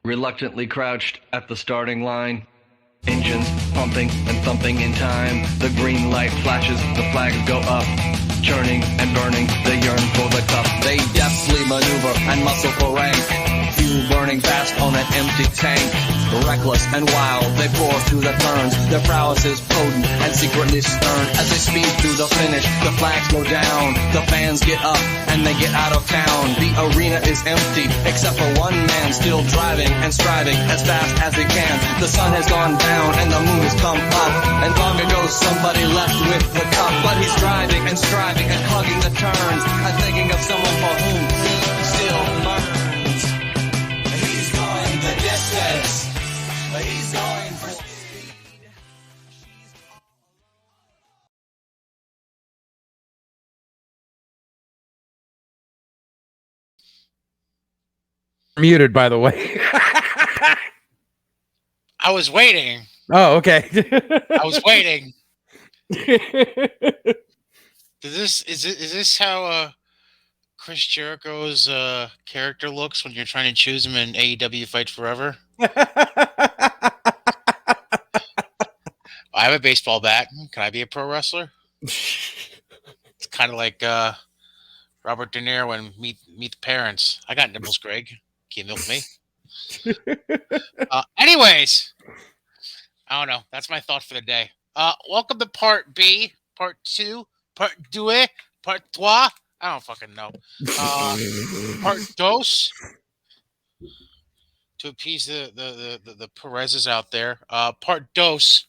Reluctantly crouched at the starting line. Engines pumping and thumping in time. The green light flashes, the flags go up. Churning and burning, they yearn for the cup. They deftly maneuver and muscle for rank. Fuel burning fast on an empty tank. Reckless and wild, they pour through the turns. Their prowess is potent and secretly stern. As they speed through the finish, the flags go down. The fans get up and they get out of town. The arena is empty, except for one man still driving and striving as fast as he can. The sun has gone down and the moon has come up. And long ago somebody left with the cup. But he's driving and striving and hugging the turns and thinking of someone for whom he still burns. He's going the distance. He's going for speed. Muted, by the way. I was waiting. Oh, okay. I was waiting. Is this how Chris Jericho's character looks when you're trying to choose him in AEW Fight Forever? I have a baseball bat. Can I be a pro wrestler? It's kind of like Robert De Niro and Meet the Parents. I got nipples, Greg. Can you milk me? Anyways, I don't know. That's my thought for the day. Welcome to part B, part 2, part 2, part 3. I don't fucking know. Part dos. To appease the Perez's out there. Part dos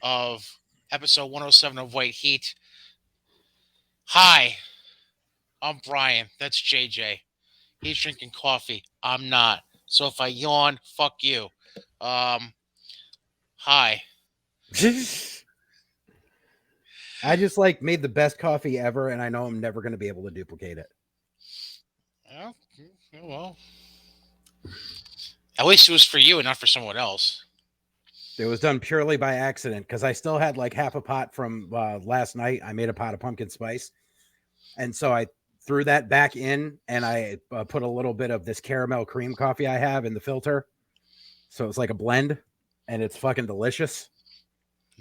of episode 107 of White Heat. Hi, I'm Brian. That's JJ. He's drinking coffee. I'm not. So if I yawn, fuck you. Hi. I just made the best coffee ever, and I know I'm never going to be able to duplicate it. Oh, well. At least it was for you and not for someone else. It was done purely by accident because I still had half a pot from last night. I made a pot of pumpkin spice. And so I threw that back in and I put a little bit of this caramel cream coffee I have in the filter. So it's like a blend and it's fucking delicious.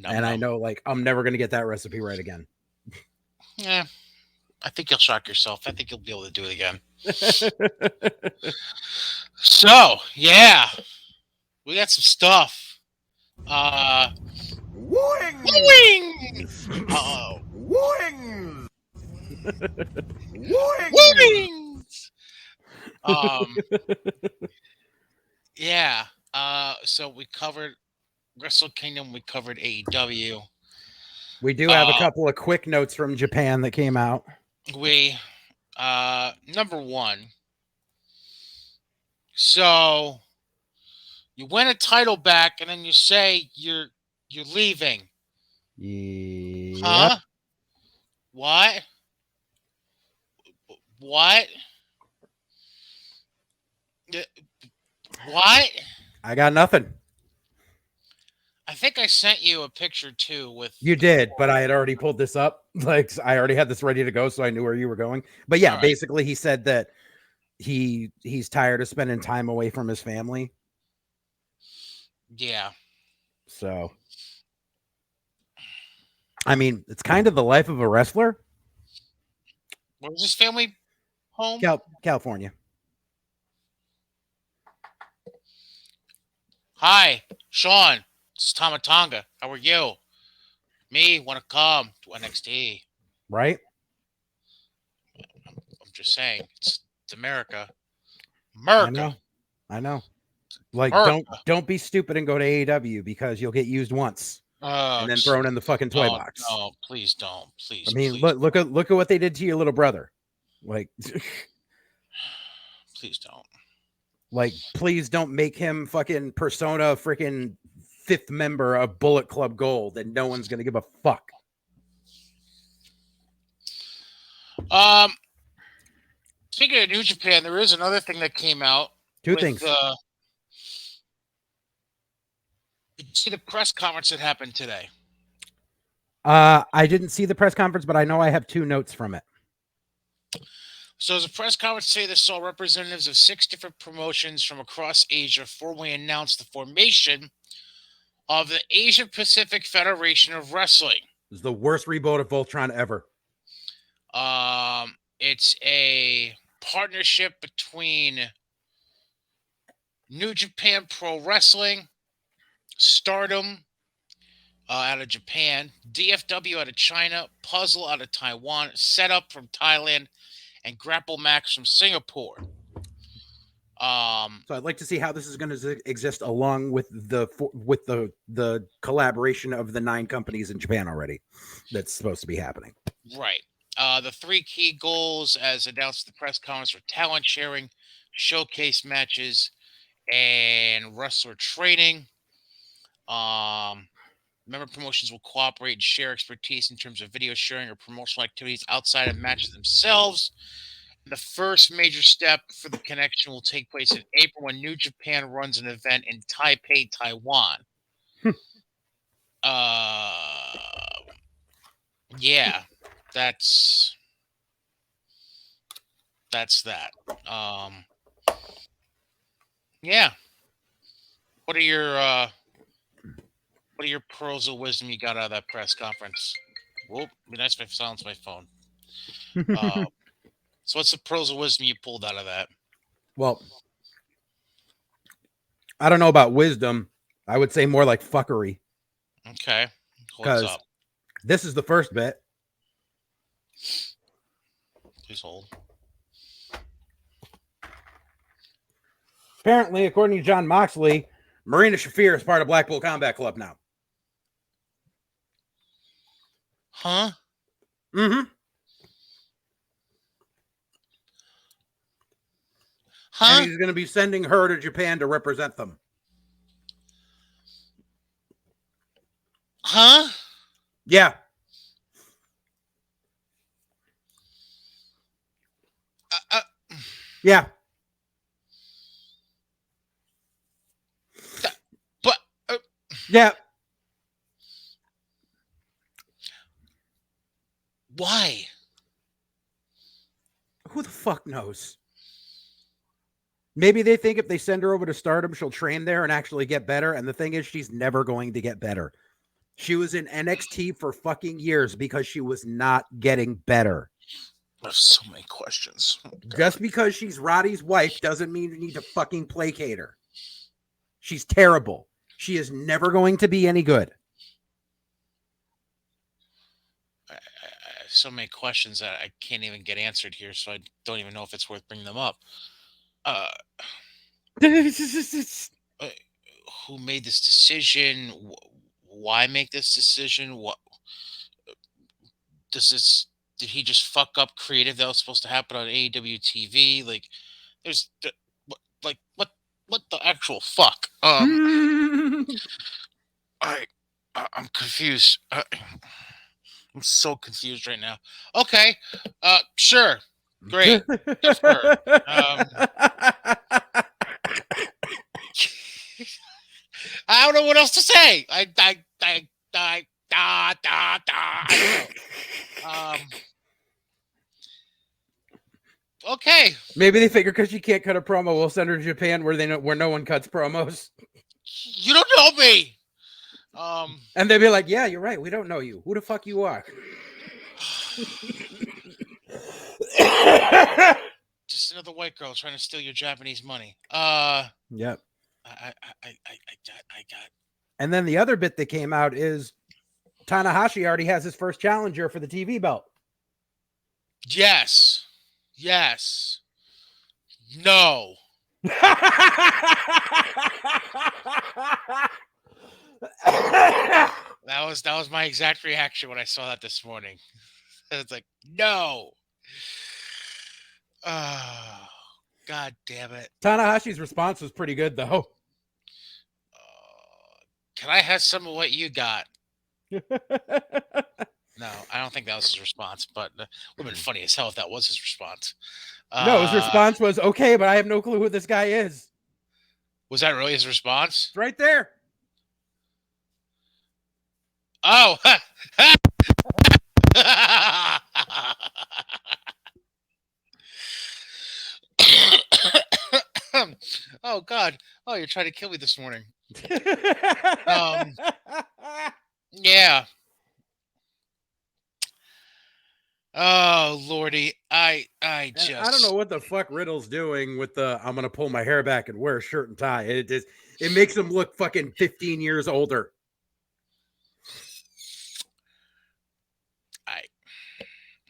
I know I'm never going to get that recipe right again. Yeah. I think you'll shock yourself. I think you'll be able to do it again. So, yeah. We got some stuff. Wings! Uh-oh. Wings! Wings! Yeah. So we covered Wrestle Kingdom. We covered AEW. We do have a couple of quick notes from Japan that came out. Number one. So you win a title back, and then you say you're leaving. Yeah. Huh? What? What? What? I got nothing. I think I sent you a picture too with you did, but I had already pulled this up. I already had this ready to go, so I knew where you were going. But yeah, right. Basically he said that he's tired of spending time away from his family. Yeah. So I mean, it's kind of the life of a wrestler. Where's his family home? California. Hi, Sean. This is Tamatanga. How are you? Me, want to come to NXT. Right? I'm just saying. It's America. America. I know. America. Don't be stupid and go to AEW because you'll get used once. And then thrown in the fucking toy box. No, please don't. Please. I mean, please look at what they did to your little brother. Please don't. Please don't make him fucking Persona freaking 5th member of Bullet Club Gold, and no one's gonna give a fuck. Speaking of New Japan, there is another thing that came out. Two things. Did you see the press conference that happened today? I didn't see the press conference, but I know I have two notes from it. So, as a press conference today that saw representatives of 6 different promotions from across Asia formally announced the formation of the Asia Pacific Federation of Wrestling. This is the worst reboot of Voltron ever. It's a partnership between New Japan Pro Wrestling, Stardom out of Japan, DFW out of China, Puzzle out of Taiwan, Setup from Thailand, and Grapple Max from Singapore. So I'd like to see how this is going to exist along with the collaboration of the 9 companies in Japan already. That's supposed to be happening. Right. The 3 key goals, as announced at the press conference, are talent sharing, showcase matches, and wrestler training. Member promotions will cooperate and share expertise in terms of video sharing or promotional activities outside of matches themselves. The first major step for the connection will take place in April when New Japan runs an event in Taipei, Taiwan. Yeah, that's that. Yeah. What are your pearls of wisdom you got out of that press conference? Whoop, be nice if I silence my phone. So what's the pearls of wisdom you pulled out of that? Well, I don't know about wisdom. I would say more like fuckery. Okay. Because What's up? this is the first bit. Please hold. Apparently, according to John Moxley, Marina Shafir is part of Blackpool Combat Club now. Huh? Mm-hmm. Huh? And he's going to be sending her to Japan to represent them. Huh? Yeah. Yeah. But Yeah. why? Who the fuck knows? Maybe they think if they send her over to Stardom, she'll train there and actually get better. And the thing is, she's never going to get better. She was in NXT for fucking years because she was not getting better. I have so many questions. Just because she's Roddy's wife doesn't mean you need to fucking placate her. She's terrible. She is never going to be any good. I have so many questions that I can't even get answered here, so I don't even know if it's worth bringing them up. Who made this decision? Why make this decision? What does this? Did he just fuck up creative that was supposed to happen on AEW TV? Like, what the actual fuck? I'm confused. I'm so confused right now. Okay, sure, great. Good for her. I don't know what else to say. Okay. Maybe they figure because she can't cut a promo, we'll send her to Japan where no one cuts promos. You don't know me. And they'd be like, "Yeah, you're right. We don't know you. Who the fuck you are?" Just another white girl trying to steal your Japanese money. Yep. I got. And then the other bit that came out is Tanahashi already has his first challenger for the TV belt. Yes. No. That was my exact reaction when I saw that this morning. It's like, no. Oh, God damn it. Tanahashi's response was pretty good, though. Can I have some of what you got? No, I don't think that was his response, but it would have been funny as hell if that was his response. No, his response was, "Okay, but I have no clue who this guy is." Was that really his response? It's right there. Oh. Oh God! Oh, you're trying to kill me this morning. Yeah. Oh Lordy, I And just I don't know what the fuck Riddle's doing with the I'm gonna pull my hair back and wear a shirt and tie. It makes him look fucking 15 years older.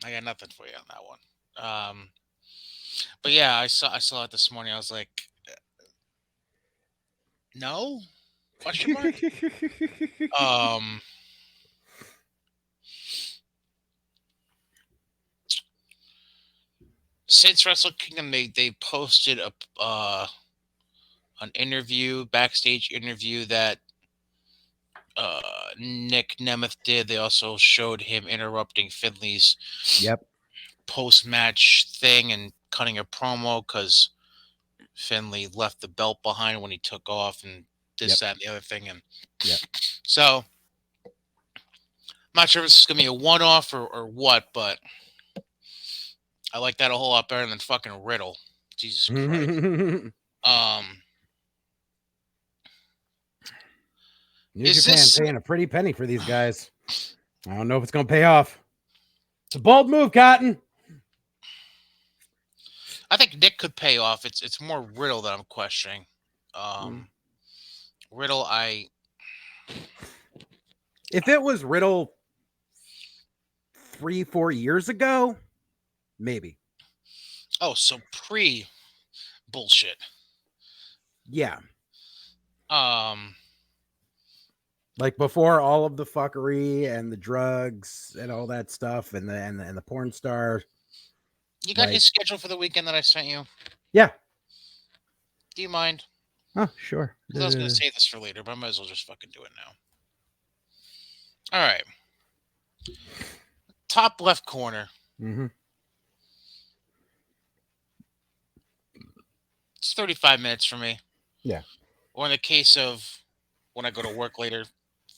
I got nothing for you on that one. But yeah, I saw it this morning. I was like, no? Question mark? Um, since Wrestle Kingdom, they posted an interview, backstage interview that Nick Nemeth did. They also showed him interrupting Finley's Yep. post-match thing and cutting a promo because Finley left the belt behind when he took off and this, that, and the other thing. And so I'm not sure if this is gonna be a one-off or what, but I like that a whole lot better than fucking Riddle. Jesus Christ. New Is Japan this- paying a pretty penny for these guys. I don't know if it's gonna pay off. It's a bold move, Cotton. I think Nick could pay off. It's more Riddle that I'm questioning. Riddle, If it was Riddle 3-4 years ago, maybe. oh, so pre bullshit. Yeah. Like before all of the fuckery and the drugs and all that stuff and the porn star. You got his schedule for the weekend that I sent you? Yeah. Do you mind? Oh, sure. I was going to save this for later, but I might as well just fucking do it now. All right. Top left corner. Mm-hmm. It's 35 minutes for me. Yeah. Or in the case of when I go to work later,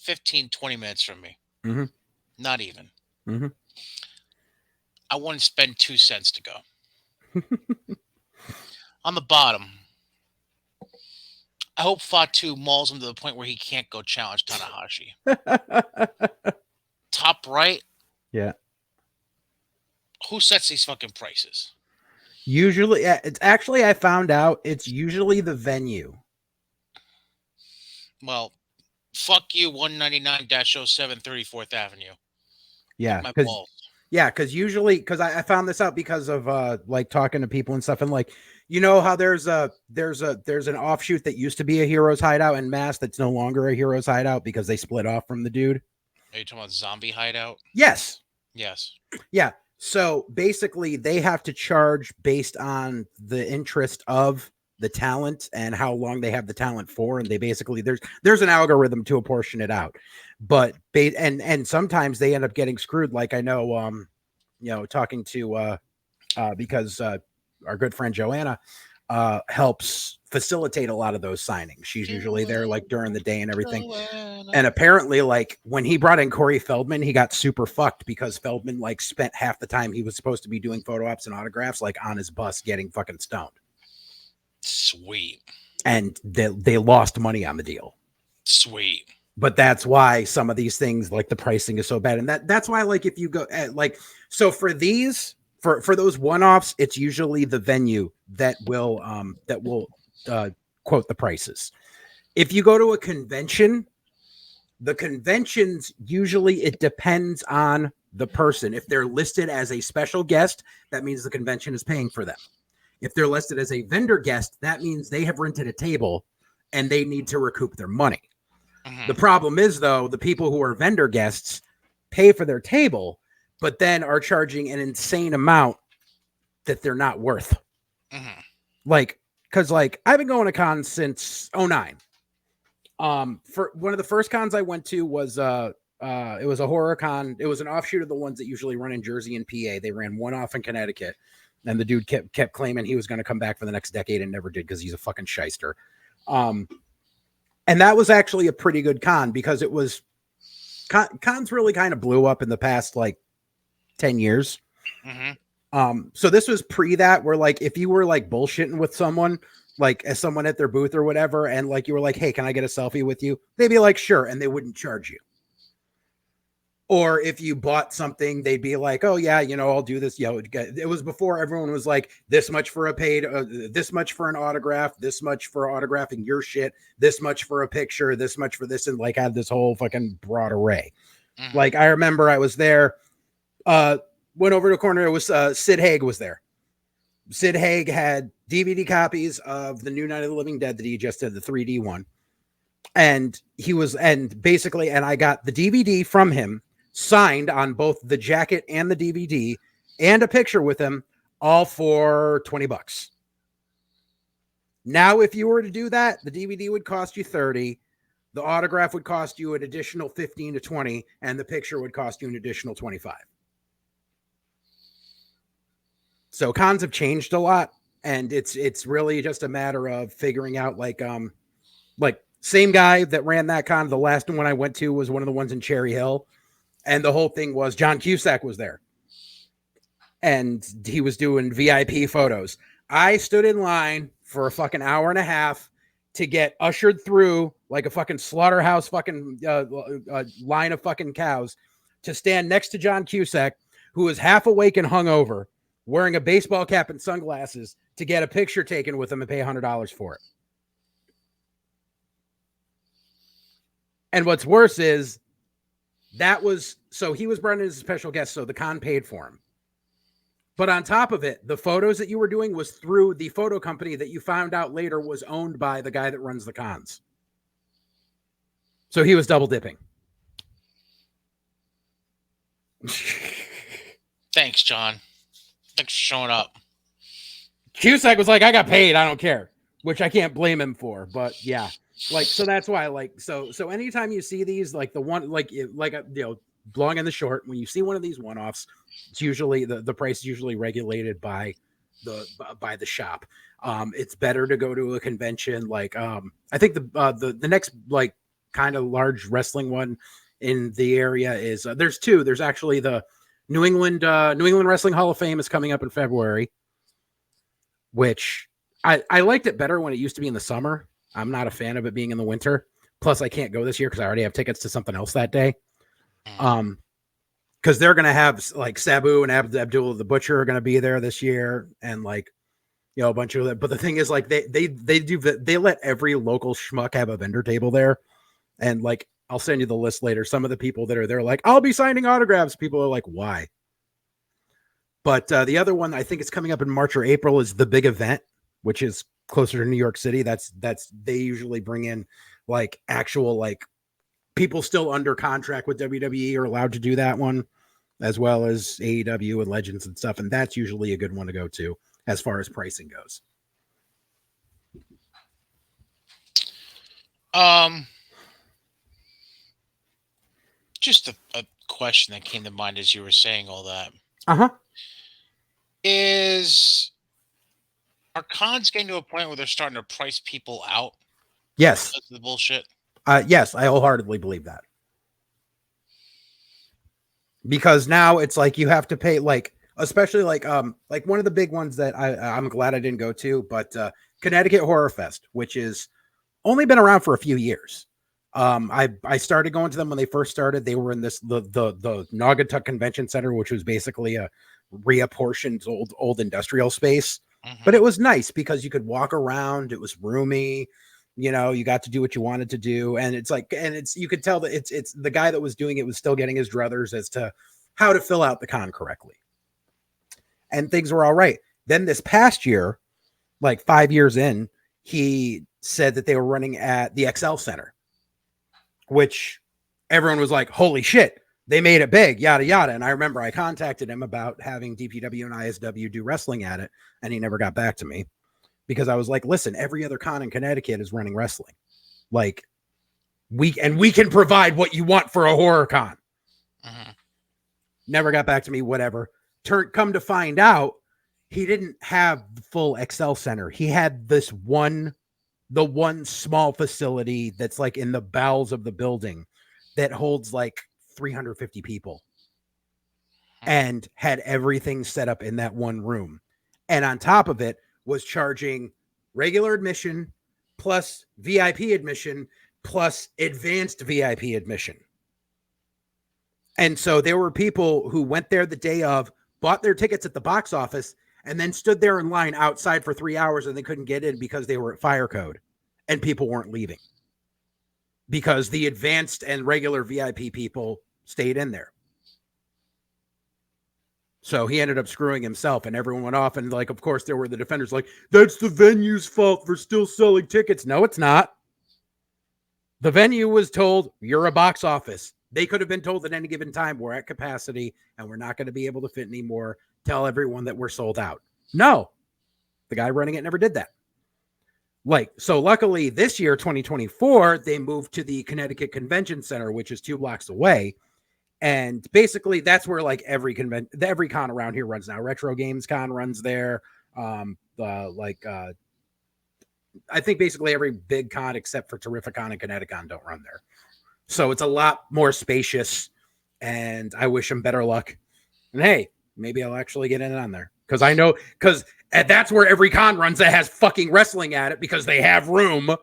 15, 20 minutes from me. Mm-hmm. Not even. Mm-hmm. I wouldn't spend 2 cents to go. On the bottom, I hope Fatu mauls him to the point where he can't go challenge Tanahashi. Top right. Yeah. Who sets these fucking prices? Usually, it's actually, I found out it's usually the venue. Well, fuck you, 199-07 34th Avenue. Yeah. My balls. Yeah, because usually, because I found this out because of like talking to people and stuff, and like, you know how there's an offshoot that used to be a Heroes Hideout in Mass that's no longer a Heroes Hideout because they split off from the dude. Are you talking about Zombie Hideout? Yes. Yes. Yeah. So basically, they have to charge based on the interest of the talent and how long they have the talent for, and they basically there's an algorithm to apportion it out. But and sometimes they end up getting screwed. Like I know, talking to because our good friend Joanna helps facilitate a lot of those signings. She's usually there like during the day and everything. And apparently, like when he brought in Corey Feldman, he got super fucked because Feldman like spent half the time he was supposed to be doing photo ops and autographs like on his bus getting fucking stoned. Sweet. And they lost money on the deal. Sweet. But that's why some of these things like the pricing is so bad. And that's why like if you go like so for these for those one-offs, it's usually the venue that will quote the prices. If you go to a convention, the conventions usually it depends on the person. If they're listed as a special guest, that means the convention is paying for them. If they're listed as a vendor guest, that means they have rented a table and they need to recoup their money. Mm-hmm. The problem is, though, the people who are vendor guests pay for their table, but then are charging an insane amount that they're not worth. Mm-hmm. Like, because like I've been going to cons since 2009. For one of the first cons I went to was it was a horror con. It was an offshoot of the ones that usually run in Jersey and PA. They ran one off in Connecticut. And the dude kept claiming he was going to come back for the next decade and never did because he's a fucking shyster. And that was actually a pretty good con because it was cons really kind of blew up in the past like 10 years. Mm-hmm. So this was pre that, where like if you were like bullshitting with someone, like as someone at their booth or whatever, and like you were like, hey, can I get a selfie with you? They'd be like, sure, and they wouldn't charge you. Or if you bought something, they'd be like, oh yeah, you know, I'll do this. It was before everyone was like, this much for a paid, this much for an autograph, this much for autographing your shit, this much for a picture, this much for this, and like had this whole fucking broad array. Mhm. Like I remember I was there, went over to the corner. It was Sid Haig was there. Sid Haig had DVD copies of the new Night of the Living Dead that he just did, the 3D one. And he was, and basically, and I got the DVD from him signed on both the jacket and the DVD and a picture with him, all for $20. Now, if you were to do that, the DVD would cost you $30. The autograph would cost you an additional $15 to $20, and the picture would cost you an additional $25. So cons have changed a lot, and it's really just a matter of figuring out like same guy that ran that con. The last one I went to was one of the ones in Cherry Hill, and the whole thing was John Cusack was there, and he was doing VIP photos. I stood in line for a fucking hour and a half to get ushered through like a fucking slaughterhouse fucking line of fucking cows to stand next to John Cusack, who was half awake and hungover, wearing a baseball cap and sunglasses, to get a picture taken with him and pay $100 for it. And what's worse is that was, so he was brought in as a special guest, so the con paid for him. But on top of it, the photos that you were doing was through the photo company that you found out later was owned by the guy that runs the cons. So he was double dipping. Thanks, John. Thanks for showing up. Cusack was like, I got paid, I don't care, which I can't blame him for. But yeah, like, so that's why, like, so anytime you see these, like the one, like long and the short, when you see one of these one-offs, it's usually the price is usually regulated by the shop. It's better to go to a convention. Like, I think the next like kind of large wrestling one in the area is there's two. There's actually the New England Wrestling Hall of Fame is coming up in February, which I liked it better when it used to be in the summer. I'm not a fan of it being in the winter. Plus, I can't go this year because I already have tickets to something else that day. Because they're gonna have like Sabu and Abdullah the Butcher are gonna be there this year, and like, you know, a bunch of that. But the thing is, like, they let every local schmuck have a vendor table there, and like, I'll send you the list later. Some of the people that are there, like, I'll be signing autographs. People are like, why? But the other one, I think it's coming up in March or April, is the big event, which is closer to New York City. That's they usually bring in like actual like people still under contract with WWE are allowed to do that one, as well as AEW and Legends and stuff. And that's usually a good one to go to as far as pricing goes. Just a question that came to mind as you were saying all that. Uh-huh. Are cons getting to a point where they're starting to price people out? Yes. Because of the bullshit? Yes, I wholeheartedly believe that. Because now it's like you have to pay, like, especially like one of the big ones that I'm glad I didn't go to, but Connecticut Horror Fest, which is only been around for a few years. I started going to them when they first started. They were in the Naugatuck Convention Center, which was basically a reapportioned old industrial space. Mm-hmm. But it was nice because you could walk around. It was roomy. You know, you got to do what you wanted to do. And it's like, and it's, you could tell that it's the guy that was doing it was still getting his druthers as to how to fill out the con correctly. And things were all right. Then this past year, like 5 years in, he said that they were running at the XL Center, which everyone was like, holy shit, they made it big, yada, yada. And I remember I contacted him about having DPW and ISW do wrestling at it, and he never got back to me because I was like, listen, every other con in Connecticut is running wrestling. Like, we can provide what you want for a horror con. Mm-hmm. Never got back to me, whatever. Come to find out, he didn't have the full XL Center. He had the one small facility that's like in the bowels of the building that holds like 350 people. and had everything set up in that one room. And on top of it was charging regular admission plus VIP admission plus advanced VIP admission. And so there were people who went there the day of, bought their tickets at the box office, and then stood there in line outside for 3 hours and they couldn't get in because they were at fire code and people weren't leaving because the advanced and regular VIP people stayed in there. So he ended up screwing himself and everyone went off. And like, of course, there were the defenders like, that's the venue's fault for still selling tickets. No, it's not. The venue was told, you're a box office. They could have been told at any given time, we're at capacity and we're not going to be able to fit anymore. Tell everyone that we're sold out. No, the guy running it never did that. Like, so luckily this year, 2024, they moved to the Connecticut Convention Center, which is 2 blocks away. And basically that's where like every con around here runs now. Retro Games Con runs there. I think basically every big con except for Terrificon and Kineticon don't run there. So it's a lot more spacious and I wish him better luck. And hey, maybe I'll actually get in on there. Because I know, because that's where every con runs that has fucking wrestling at it because they have room.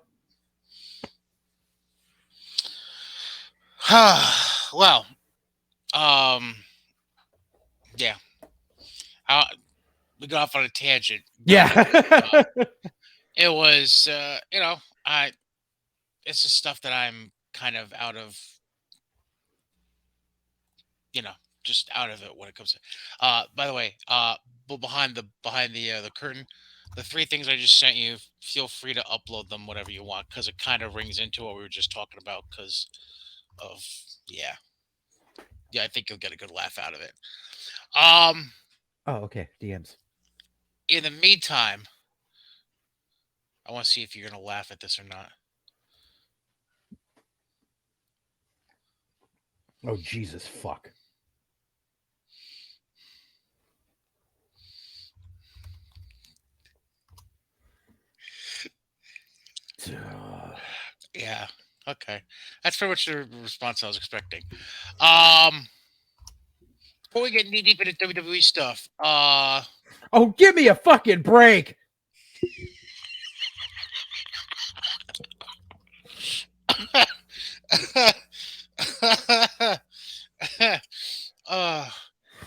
Well, yeah. We got off on a tangent. Yeah. It was, it's just stuff that I'm kind of out of, just out of it when it comes to. By the way, but behind the curtain, the 3 things I just sent you, feel free to upload them, whatever you want, because it kind of rings into what we were just talking about. Because of yeah, I think you'll get a good laugh out of it. Oh, okay. DMs. In the meantime, I want to see if you're gonna laugh at this or not. Oh, Jesus, fuck. Yeah. Okay. That's pretty much the response I was expecting. Before we get knee deep into WWE stuff, Oh, give me a fucking break.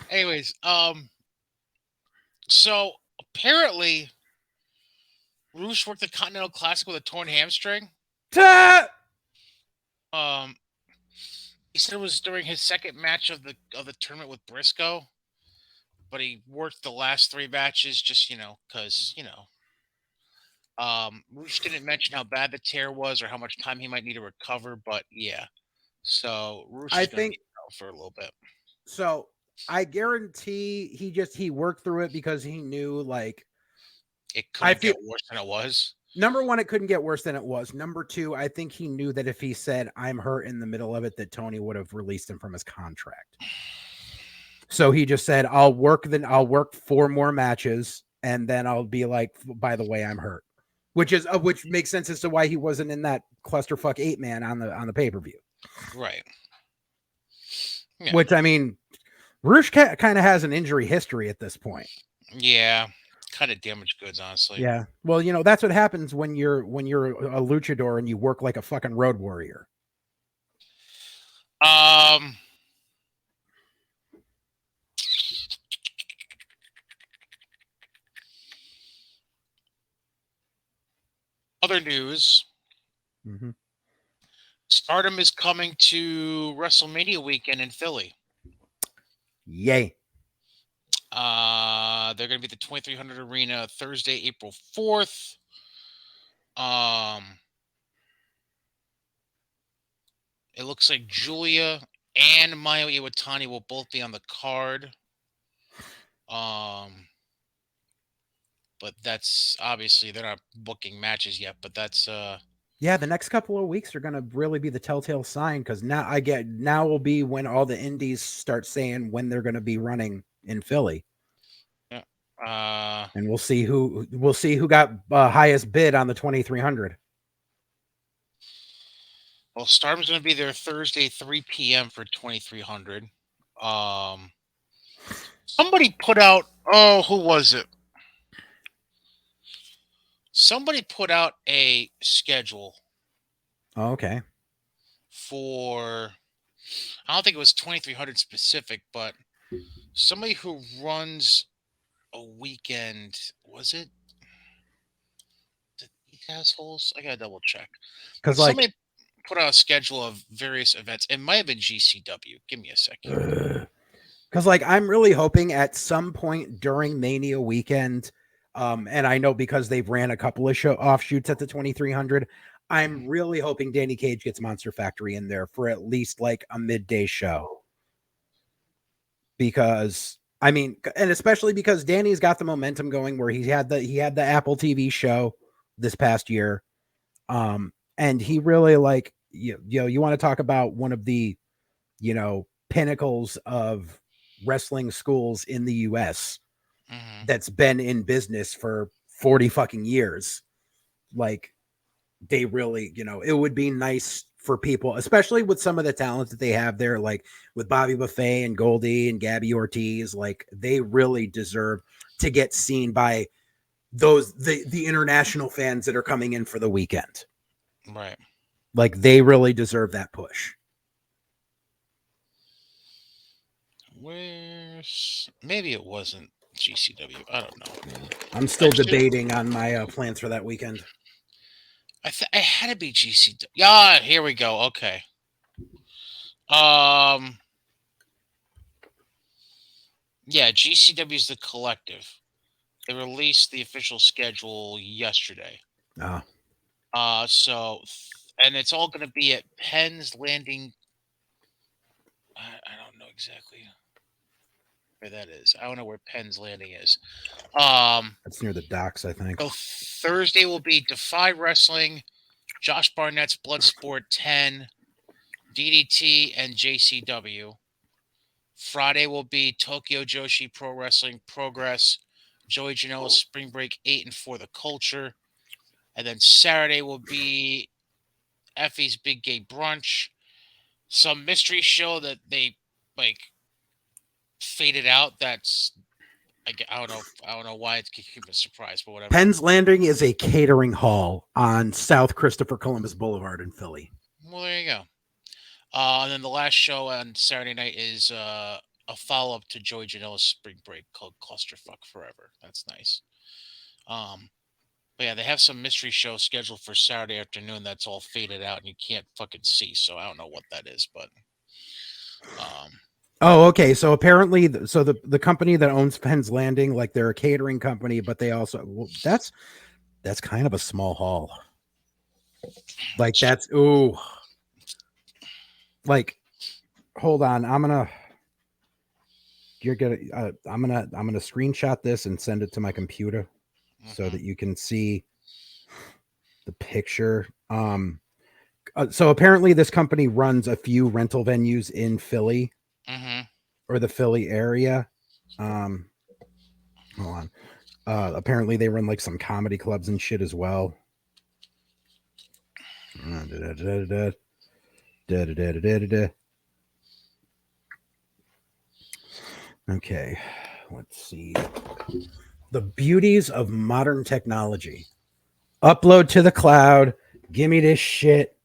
anyways, so apparently Roosh worked the Continental Classic with a torn hamstring. Ta- He said it was during his second match of the tournament with Briscoe, but he worked the last 3 matches just because Roosh didn't mention how bad the tear was or how much time he might need to recover, but yeah. So Roosh is going to be out for a little bit. So I guarantee he worked through it because he knew like it couldn't get worse than it was. Number 1, it couldn't get worse than it was. Number 2, I think he knew that if he said I'm hurt in the middle of it, that Tony would have released him from his contract. So he just said, I'll work 4 more matches and then I'll be like, by the way, I'm hurt. Which makes sense as to why he wasn't in that clusterfuck 8-man on the pay-per-view. Right. Yeah. Which, I mean, Roosh kind of has an injury history at this point. Yeah. Kind of damaged goods, honestly. Yeah. Well, that's what happens when you're a luchador and you work like a fucking road warrior. Other news. Mm-hmm. Stardom is coming to WrestleMania weekend in Philly. Yay. They're going to be at the 2300 Arena Thursday, April 4th. It looks like Julia and Mayu Iwatani will both be on the card. But that's obviously they're not booking matches yet, but that's yeah, the next couple of weeks are going to really be the telltale sign because now will be when all the indies start saying when they're going to be running in Philly. Yeah. And we'll see who got highest bid on the 2300. Well, Stardom's going to be there Thursday, 3 p.m. for 2300. Somebody put out. Oh, who was it? Somebody put out a schedule Oh, okay. for. I don't think it was 2300 specific, but somebody who runs a weekend. Was it the assholes? I gotta double check. Because like, Somebody put out a schedule of various events. It might have been GCW. Give me a second. because like I'm really hoping at some point during Mania weekend, and I know because they've ran a couple of show offshoots at the 2300, I'm really hoping Danny Cage gets Monster Factory in there for at least like a midday show. Because I mean, and especially because Danny's got the momentum going where he had the Apple TV show this past year. And he really like you want to talk about one of the pinnacles of wrestling schools in the US that's been in business for 40 fucking years. Like they really, it would be nice for people, especially with some of the talent that they have there, like with Bobby Buffet and Goldie and Gabby Ortiz. Like they really deserve to get seen by the international fans that are coming in for the weekend. Right. Like they really deserve that push. Maybe it wasn't GCW. I don't know. I'm still debating on my plans for that weekend. I had to be GCW. Yeah, here we go. Okay. Yeah, GCW is the collective. They released the official schedule yesterday. So, and it's all going to be at Penn's Landing. I don't know exactly where that is. I don't know where Penn's Landing is. That's near the docks, I think. So Thursday will be Defy Wrestling, Josh Barnett's Bloodsport 10, DDT, and JCW. Friday will be Tokyo Joshi Pro Wrestling Progress, Joey Janela's Spring Break 8 and For the Culture. And then Saturday will be Effie's Big Gay Brunch, some mystery show that they like faded out. That's I don't know why it's keeping a surprise, but whatever. Penn's Landing is a catering hall on South Christopher Columbus Boulevard in Philly. Well, there you go. And then the last show on Saturday night is a follow-up to Joey Janela's Spring Break called Clusterfuck Forever. That's nice. But yeah, they have some mystery show scheduled for Saturday afternoon that's all faded out and you can't fucking see. So I don't know what that is, but oh, okay. So apparently, the company that owns Penn's Landing, like they're a catering company, but they also that's kind of a small hall. Like that's like, hold on, I'm gonna screenshot this and send it to my computer so that you can see the picture. So apparently this company runs a few rental venues in Philly or the Philly area. Hold on. Apparently they run like some comedy clubs and shit as well. Okay, let's see. The beauties of modern technology. Upload to the cloud. Give me this shit.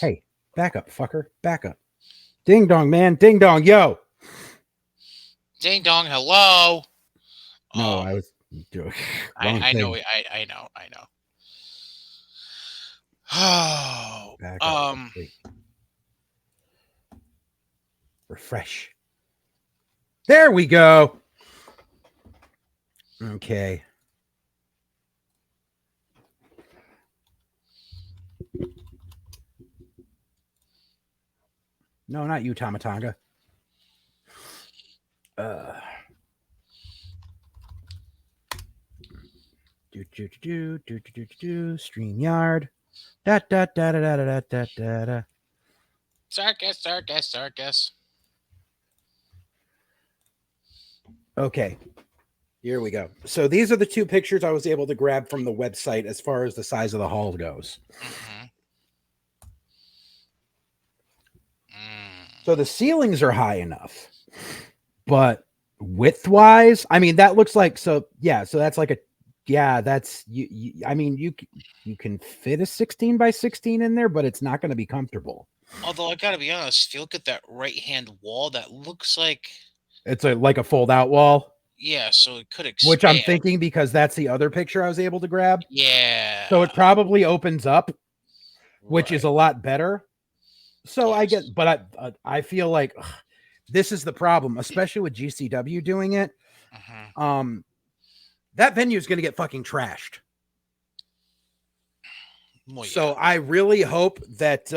Hey, back up, fucker. Back up. Ding dong, man. Ding dong, yo. Ding dong, hello. No, I was doing. I know. Oh, back up. Refresh. There we go. Okay. No, not you, Tamatanga. StreamYard. Circus. Okay. Here we go. So these are the two pictures I was able to grab from the website as far as the size of the hall goes. So the ceilings are high enough. but width wise, I mean, that looks like, so yeah, so that's like a, yeah, that's I mean, you can fit a 16 by 16 in there, but it's not going to be comfortable. Although I gotta be honest, if you look at that right hand wall, that looks like, It's like a fold out wall, yeah, so it could expand. which I'm thinking because that's the other picture I was able to grab. Yeah. So it probably opens up, which is Right. a lot better. So I Yes. get, but I feel like this is the problem, especially with GCW doing it. Mhm. That venue is going to get fucking trashed. Well, So yeah. I really hope that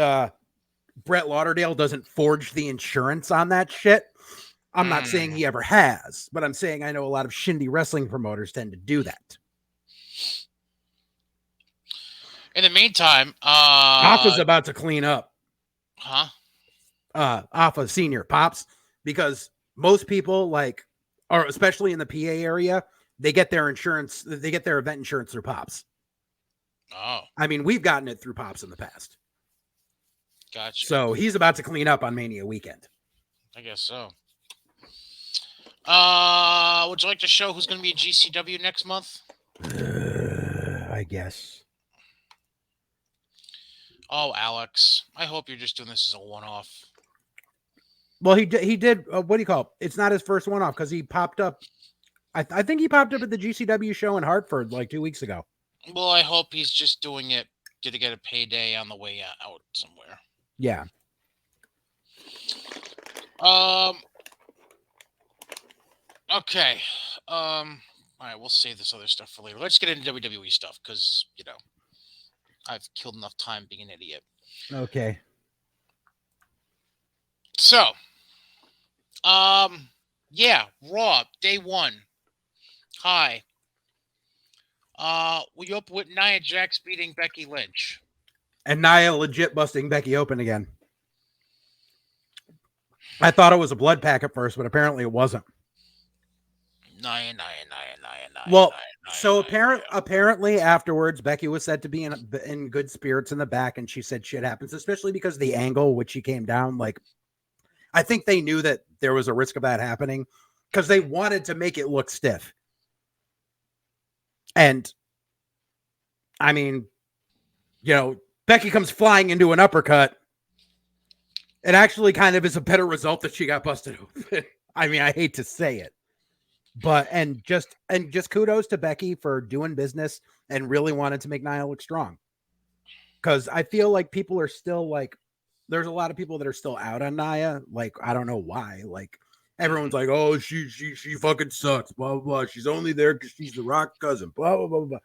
Brett Lauderdale doesn't forge the insurance on that shit. I'm not saying he ever has, but I'm saying I know a lot of shindy wrestling promoters tend to do that. In the meantime, Alpha's about to clean up. huh? Alpha Senior Pops, because most people, like, or especially in the PA area, they get their insurance, they get their event insurance through Pops. Oh, I mean, we've gotten it through Pops in the past. gotcha. So he's about to clean up on Mania weekend. I guess so. Would you like to show who's going to be at GCW next month? I guess. Oh, Alex. I hope you're just doing this as a one-off. Well, he did. What do you call it? It's not his first one off because he popped up. I think he popped up at the GCW show in Hartford like 2 weeks ago. Well, I hope he's just doing it to get a payday on the way out somewhere. Yeah. Okay. All right, we'll save this other stuff for later. Let's get into WWE stuff because, you know, I've killed enough time being an idiot. Okay. So, yeah, Raw, day 1. Hi. We open with Nia Jax beating Becky Lynch. And Nia legit busting Becky open again. I thought it was a blood pack at first, but apparently it wasn't. Nia. Well, Nia, so Nia. apparently afterwards, Becky was said to be in good spirits in the back, and she said shit happens, especially because the angle which she came down. Like, I think they knew that there was a risk of that happening because they wanted to make it look stiff. And I mean, you know, Becky comes flying into an uppercut. It actually kind of is a better result that she got busted open. I mean, I hate to say it, but and just kudos to Becky for doing business and really wanted to make Nia look strong. Because I feel like people are still like, there's a lot of people that are still out on Nia. Like, I don't know why. Like, everyone's like, oh, she fucking sucks. Blah blah blah. She's only there because she's the Rock cousin. Blah blah blah blah.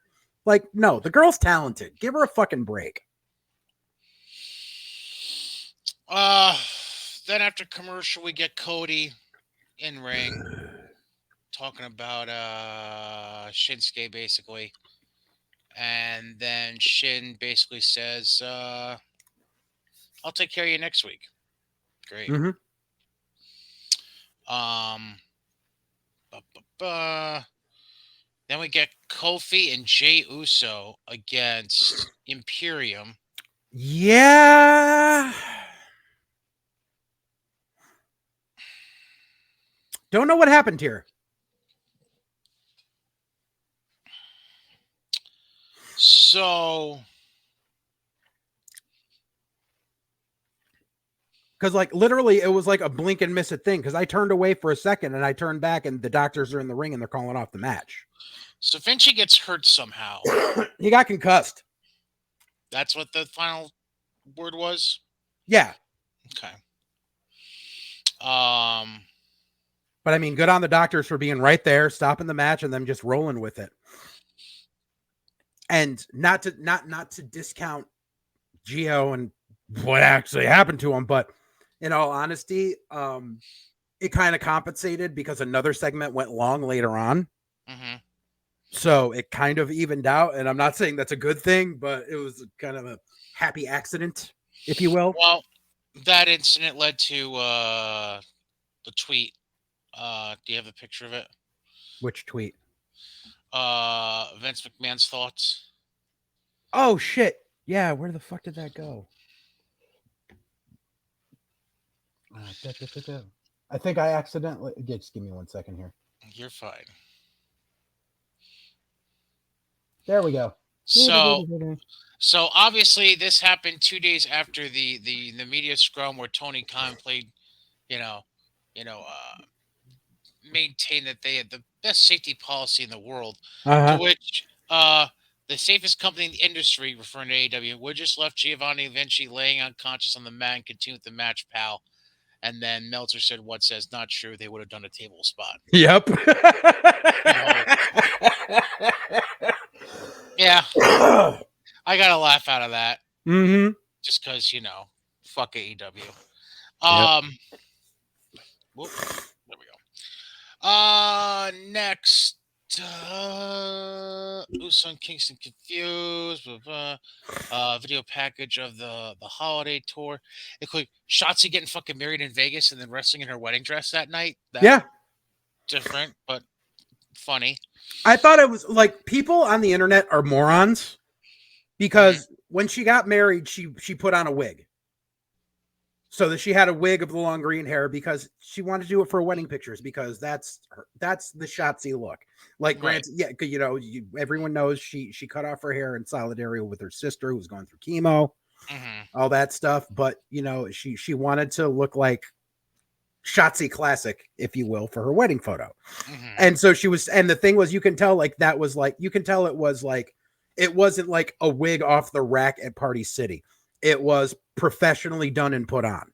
Like, no, the girl's talented. Give her a fucking break. Then after commercial, we get Cody in ring talking about Shinsuke basically, and then Shin basically says, "I'll take care of you next week." Great. Mm-hmm. Then we get Kofi and Jey Uso against Imperium. Yeah. Don't know what happened here. So, because like literally it was like a blink and miss it thing. Because I turned away for a second and I turned back and the doctors are in the ring and they're calling off the match. So Vinci gets hurt somehow. He got concussed. That's what the final word was? Yeah. Okay. But I mean, good on the doctors for being right there, stopping the match, and them just rolling with it. And not to discount Gio and what actually happened to him, but in all honesty, it kind of compensated because another segment went long later on. Mm-hmm. So it kind of evened out. And I'm not saying that's a good thing, but it was kind of a happy accident, if you will. Well, that incident led to the tweet. Do you have a picture of it? Which tweet? Vince McMahon's thoughts. Oh shit! Yeah, where the fuck did that go? I think I accidentally. Just give me 1 second here. You're fine. There we go. So obviously this happened 2 days after the media scrum where Tony Khan played, you know, maintained that they had the best safety policy in the world. To which the safest company in the industry, referring to AEW, would just left Giovanni Vinci laying unconscious on the mat and continued with the match, pal. And then Meltzer said, "What says not true? They would have done a table spot." Yep. Yeah, I got a laugh out of that. Mm-hmm. Just because fuck AEW. Whoop, there we go. Next, Uso and Kingston confused. Video package of the holiday tour, including Shotzi getting fucking married in Vegas and then wrestling in her wedding dress that night. Yeah, different but funny. I thought it was like people on the internet are morons because when she got married, she put on a wig. So that she had a wig of the long green hair because she wanted to do it for wedding pictures because that's the Shotzi look. Like, Right. granted, everyone knows she cut off her hair in solidarity with her sister who was going through chemo, all that stuff. But she wanted to look like Shotzi classic, if you will, for her wedding photo. And so she was, and the thing was, you can tell it wasn't like a wig off the rack at Party City. It was professionally done and put on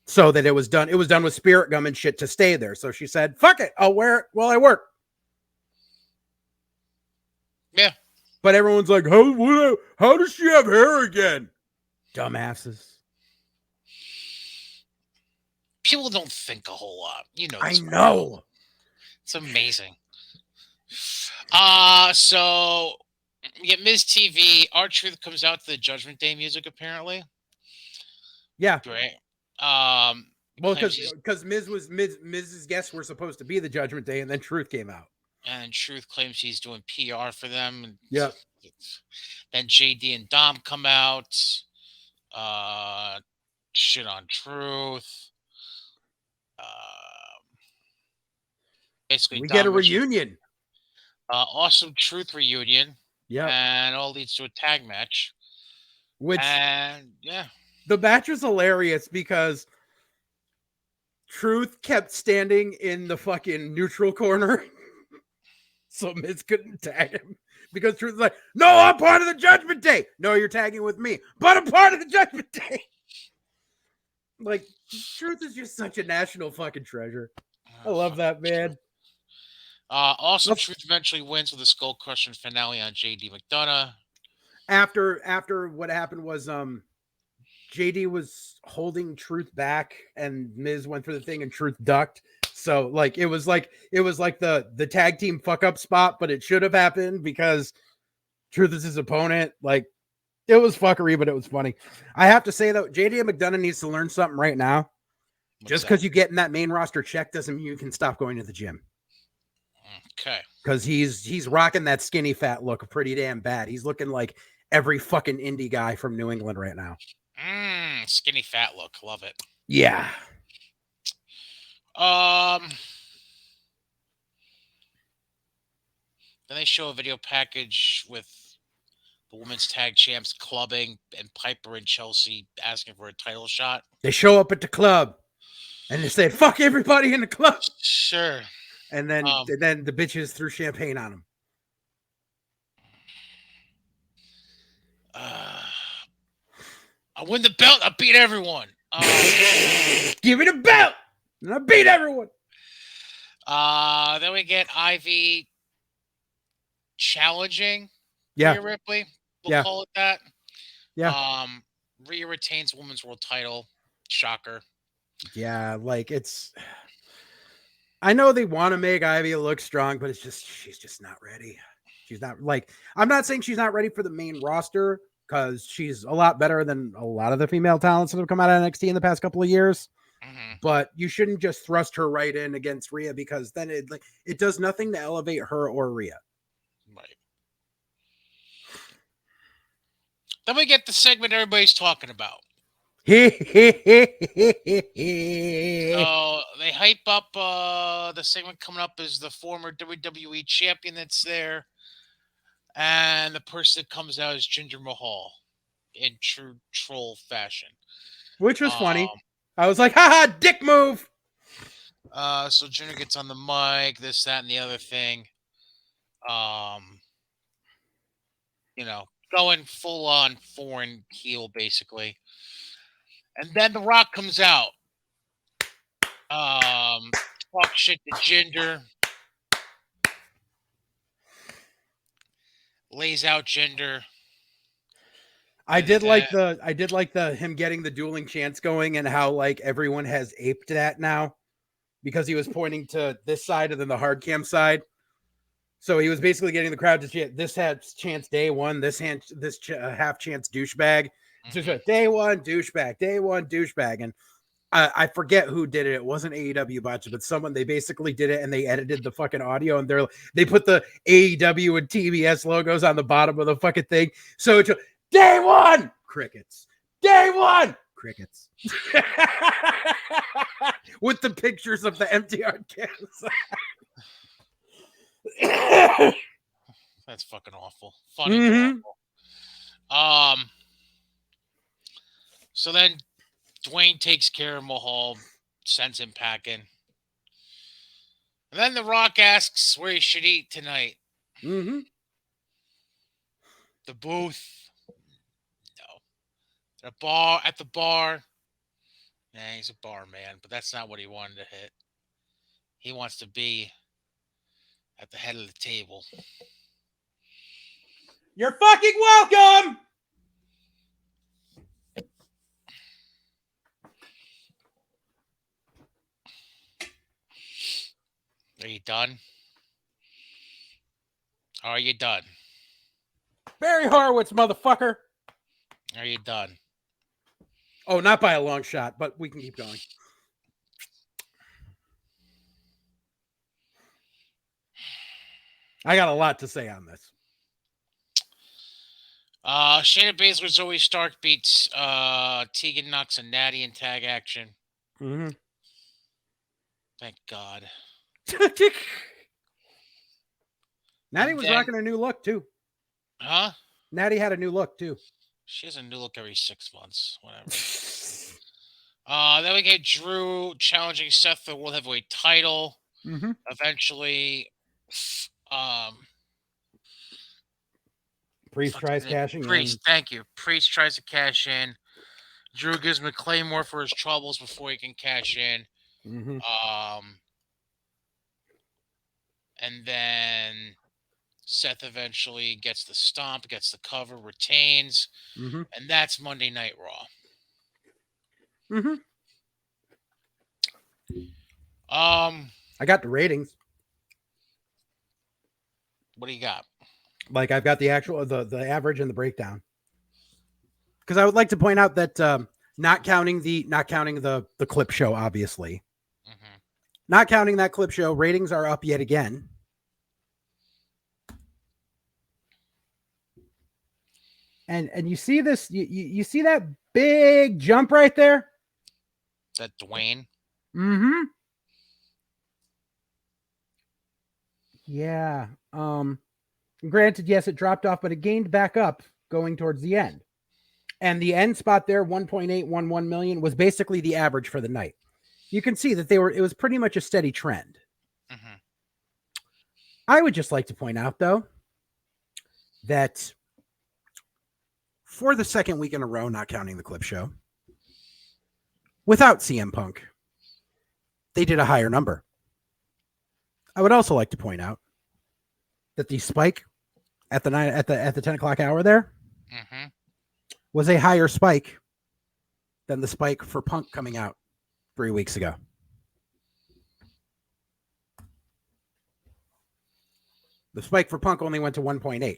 so that it was done with spirit gum and shit to stay there. So she said, fuck it, I'll wear it while I work. Yeah. But everyone's like, how does she have hair again? Dumbasses. People don't think a whole lot. I know. It's amazing. So we get Miz TV. R-Truth comes out to the Judgment Day music, apparently. Yeah. Great. Well, because Miz's guests were supposed to be the Judgment Day, and then Truth came out. And Truth claims he's doing PR for them. Yeah. Then JD and Dom come out. Shit on Truth. Basically, we Dom get a reunion. Awesome Truth reunion. Yeah. And all leads to a tag match. The match was hilarious because Truth kept standing in the fucking neutral corner. So Miz couldn't tag him because Truth was like, no, I'm part of the Judgment Day. No, you're tagging with me, but I'm part of the Judgment Day. Like, Truth is just such a national fucking treasure. I love that, man. Also, Truth eventually wins with a skull-crushing finale on JD McDonough. After what happened was JD was holding Truth back and Miz went through the thing and Truth ducked. So like it was like the tag team fuck up spot, but it should have happened because Truth is his opponent. Like, it was fuckery, but it was funny. I have to say though, JD McDonough needs to learn something right now. Just because you get in that main roster check doesn't mean you can stop going to the gym. Okay. Because he's rocking that skinny fat look pretty damn bad. He's looking like every fucking indie guy from New England right now. Skinny fat look. Love it. Yeah. Then they show a video package with the women's tag champs clubbing and Piper and Chelsea asking for a title shot. They show up at the club and they say, fuck everybody in the club. Sure. And then the bitches threw champagne on them. I win the belt. I beat everyone. Give me the belt. And I beat everyone. Then we get Ivy challenging Rhea Ripley. We'll call it that. Yeah. Rhea retains women's world title. Shocker. Yeah, like I know they want to make Ivy look strong, but she's just not ready. She's not I'm not saying she's not ready for the main roster because she's a lot better than a lot of the female talents that have come out of NXT in the past couple of years. But you shouldn't just thrust her right in against Rhea because then it does nothing to elevate her or Rhea. Right. Then we get the segment everybody's talking about. He. So they hype up the segment coming up is the former WWE champion that's there. And the person that comes out is Jinder Mahal in true troll fashion. Which was funny. I was like, haha, dick move. So Jinder gets on the mic, this, that, and the other thing. Going full on foreign heel, basically. And then The Rock comes out. Talk shit to Jinder. Lays out Jinder. I did like the him getting the dueling chants going and how like everyone has aped that now because he was pointing to this side and then the hard cam side. So he was basically getting the crowd to chant, this has chance day one, half chance douchebag. So day one douchebag. And I forget who did it. It wasn't AEW Botch, but someone, they basically did it and they edited the fucking audio and they put the AEW and TBS logos on the bottom of the fucking thing. So it's day one, crickets. Day one, crickets. With the pictures of the MTR cams. That's fucking awful. Funny. Awful. So then Dwayne takes care of Mahal, sends him packing. And then The Rock asks where he should eat tonight. Mm-hmm. The booth. No. At the bar. Nah, he's a bar man, but that's not what he wanted to hit. He wants to be at the head of the table. You're fucking welcome! Are you done? Are you done? Barry Horowitz, motherfucker. Are you done? Oh, not by a long shot, but we can keep going. I got a lot to say on this. Shayna Baszler, Zoe Stark beats Tegan Knox and Natty in tag action. Mm-hmm. Thank God. Natty was rocking a new look, too. Huh? Natty had a new look, too. She has a new look every 6 months. Whatever. Then we get Drew challenging Seth for the World Heavyweight title. Mm-hmm. Eventually, Priest tries cashing in. Thank you. Priest tries to cash in. Drew gives him a Claymore for his troubles before he can cash in. Mm-hmm. And then Seth eventually gets the stomp, gets the cover, retains. Mm-hmm. And that's Monday Night Raw. Mm-hmm. I got the ratings. What do you got? Like I've got the actual the average and the breakdown. Because I would like to point out that not counting the clip show, obviously. Mm-hmm. Not counting that clip show, ratings are up yet again. And you see this, you see that big jump right there? Is that Dwayne? Mm-hmm. Yeah. Granted, yes, it dropped off, but it gained back up going towards the end. And the end spot there, 1.811 million, was basically the average for the night. You can see that it was pretty much a steady trend. Mm-hmm. I would just like to point out, though, that for the second week in a row, not counting the clip show, without CM Punk, they did a higher number. I would also like to point out that the spike at the 10 o'clock hour there was a higher spike than the spike for Punk coming out 3 weeks ago. The spike for Punk only went to 1.8.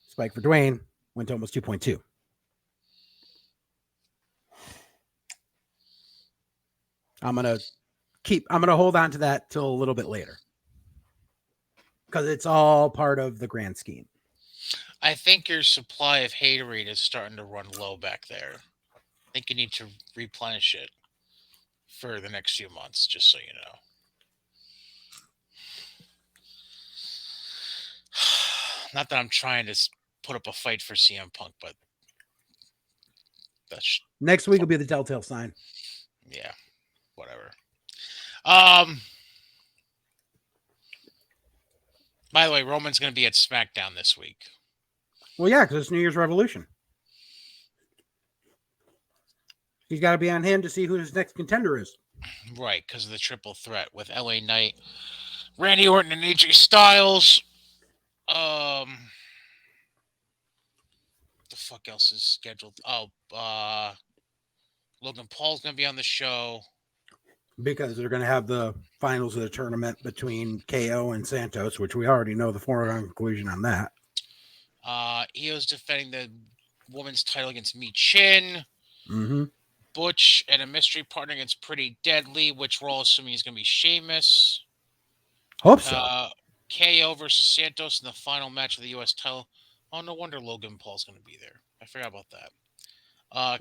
Spike for Dwayne went to almost 2.2. I'm going to hold on to that till a little bit later. Because it's all part of the grand scheme. I think your supply of haterade is starting to run low back there. think you need to replenish it for the next few months, just so you know. Not that I'm trying to put up a fight for CM Punk, but that's Next week will be the telltale sign. yeah, whatever. By the way, Roman's going to be at SmackDown this week. Well, yeah, because it's New Year's Revolution. He's got to be on hand to see who his next contender is. Right, because of the triple threat with LA Knight, Randy Orton, and AJ Styles. The fuck else is scheduled? Oh, Logan Paul's going to be on the show. Because they're going to have the finals of the tournament between KO and Santos, which we already know the foregone conclusion on that. Io's defending the women's title against Mi Chin. Mm-hmm. Butch and a mystery partner against Pretty Deadly, which we're all assuming is going to be Sheamus. Hope so. KO versus Santos in the final match of the U.S. title. Oh, no wonder Logan Paul's going to be there. I forgot about that.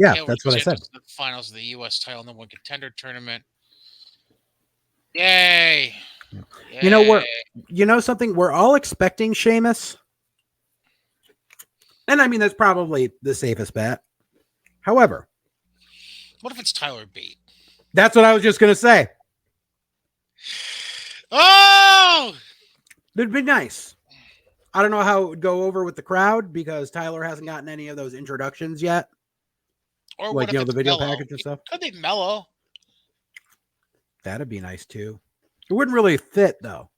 Yeah, KO that's what I said. The finals of the U.S. title number one contender tournament. Yay! You know something? We're all expecting Sheamus. And I mean, that's probably the safest bet. However, what if it's Tyler Bate? That's what I was just going to say. Oh! It'd be nice. I don't know how it would go over with the crowd because Tyler hasn't gotten any of those introductions yet. Or like, the video package and stuff. Could they mellow? That'd be nice too. It wouldn't really fit though.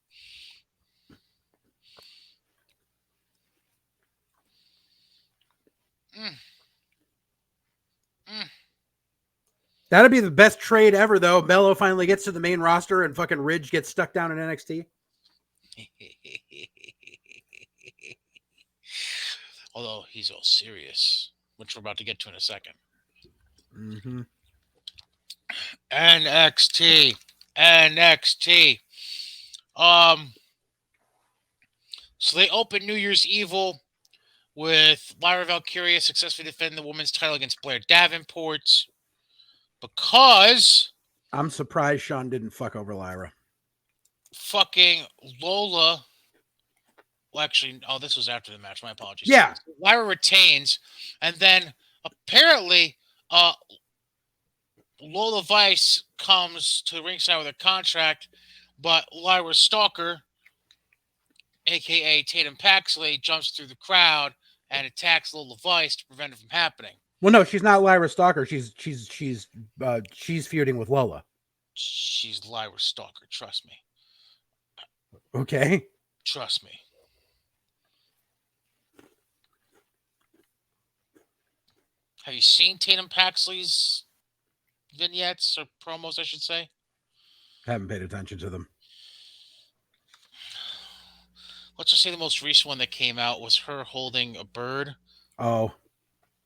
That'd be the best trade ever though. Mello finally gets to the main roster and fucking Ridge gets stuck down in NXT. Although he's all serious, which we're about to get to in a second. Mm-hmm. NXT. So they open New Year's Evil with Lyra Valkyria successfully defending the women's title against Blair Davenport because I'm surprised Sean didn't fuck over Lyra. Fucking Lola. Well, actually, this was after the match. My apologies. Yeah. Lyra retains, and then apparently Lola Vice comes to ringside with a contract, but Lyra's stalker, a.k.a. Tatum Paxley, jumps through the crowd and attacks Lola Vice to prevent it from happening. Well, no, she's not Lyra's stalker. She's feuding with Lola. She's Lyra's stalker. Trust me. Okay. Trust me. Have you seen Tatum Paxley's vignettes or promos, I should say? Haven't paid attention to them. Let's just say the most recent one that came out was her holding a bird. Oh.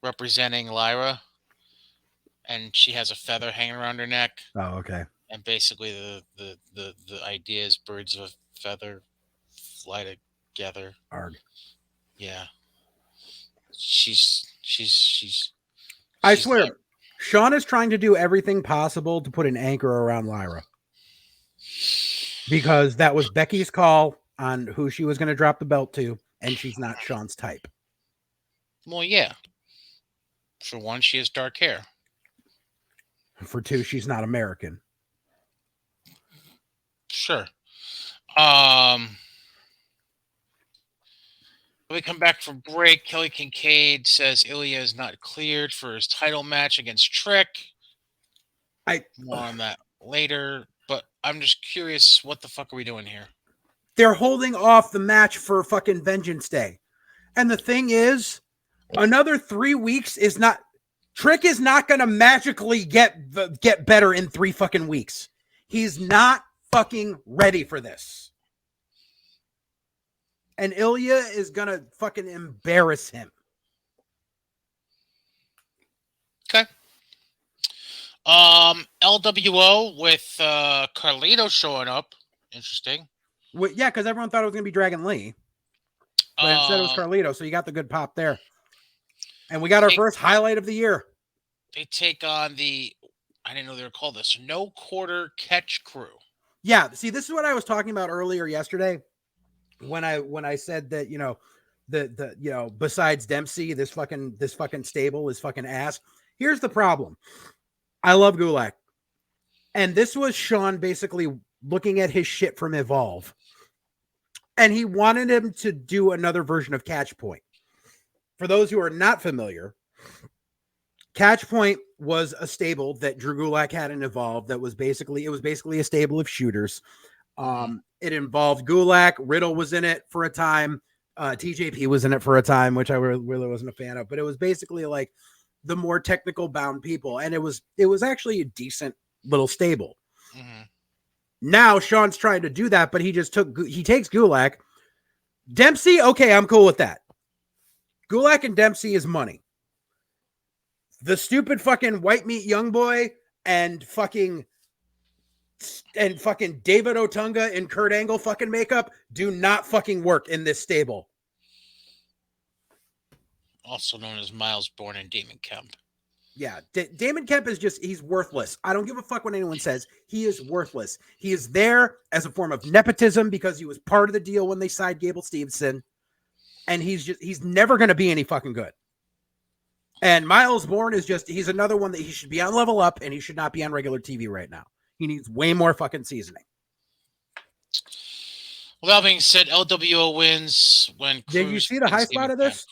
Representing Lyra. And she has a feather hanging around her neck. Oh, okay. And basically the idea is birds of a feather fly together. Arg. Yeah. She's I swear, Sean is trying to do everything possible to put an anchor around Lyra. Because that was Becky's call on who she was going to drop the belt to, and she's not Sean's type. Well, yeah. For one, she has dark hair. For two, she's not American. Sure. When we come back from break, Kelly Kincaid says Ilya is not cleared for his title match against Trick. More on that later, but I'm just curious, what the fuck are we doing here? They're holding off the match for fucking Vengeance Day. And the thing is, another 3 weeks is not... Trick is not going to magically get better in 3 fucking weeks. He's not fucking ready for this. And Ilya is going to fucking embarrass him. Okay. LWO with Carlito showing up. Interesting. Well, yeah, because everyone thought it was going to be Dragon Lee. But instead it was Carlito, so you got the good pop there. And we got our first highlight of the year. they take on the, I didn't know they were called this, No Quarter Catch Crew. Yeah, see, this is what I was talking about earlier yesterday when I said that, the besides Dempsey, this fucking stable is fucking ass. Here's the problem. I love Gulak. And this was Sean basically looking at his shit from Evolve. And he wanted him to do another version of Catchpoint. For those who are not familiar, Catchpoint was a stable that Drew Gulak had in Evolve that was basically a stable of shooters. It involved Gulak, Riddle was in it for a time, TJP was in it for a time, which I really wasn't a fan of, but it was basically like the more technical bound people, and it was actually a decent little stable. Mm-hmm. Now Sean's trying to do that, but he takes Gulak. Dempsey, okay, I'm cool with that. Gulak and Dempsey is money. The stupid fucking white meat young boy and fucking David Otunga and Kurt Angle fucking makeup do not fucking work in this stable. Also known as Miles Bourne and Damon Kemp. Yeah, Damon Kemp is he's worthless. I don't give a fuck what anyone says. He is worthless. He is there as a form of nepotism because he was part of the deal when they signed Gable Steveson. And he's never going to be any fucking good. And Miles Bourne is he's another one that he should be on Level Up and he should not be on regular TV right now. He needs way more fucking seasoning. Well, that being said, LWO wins when Cruz. Did you see the high spot of this?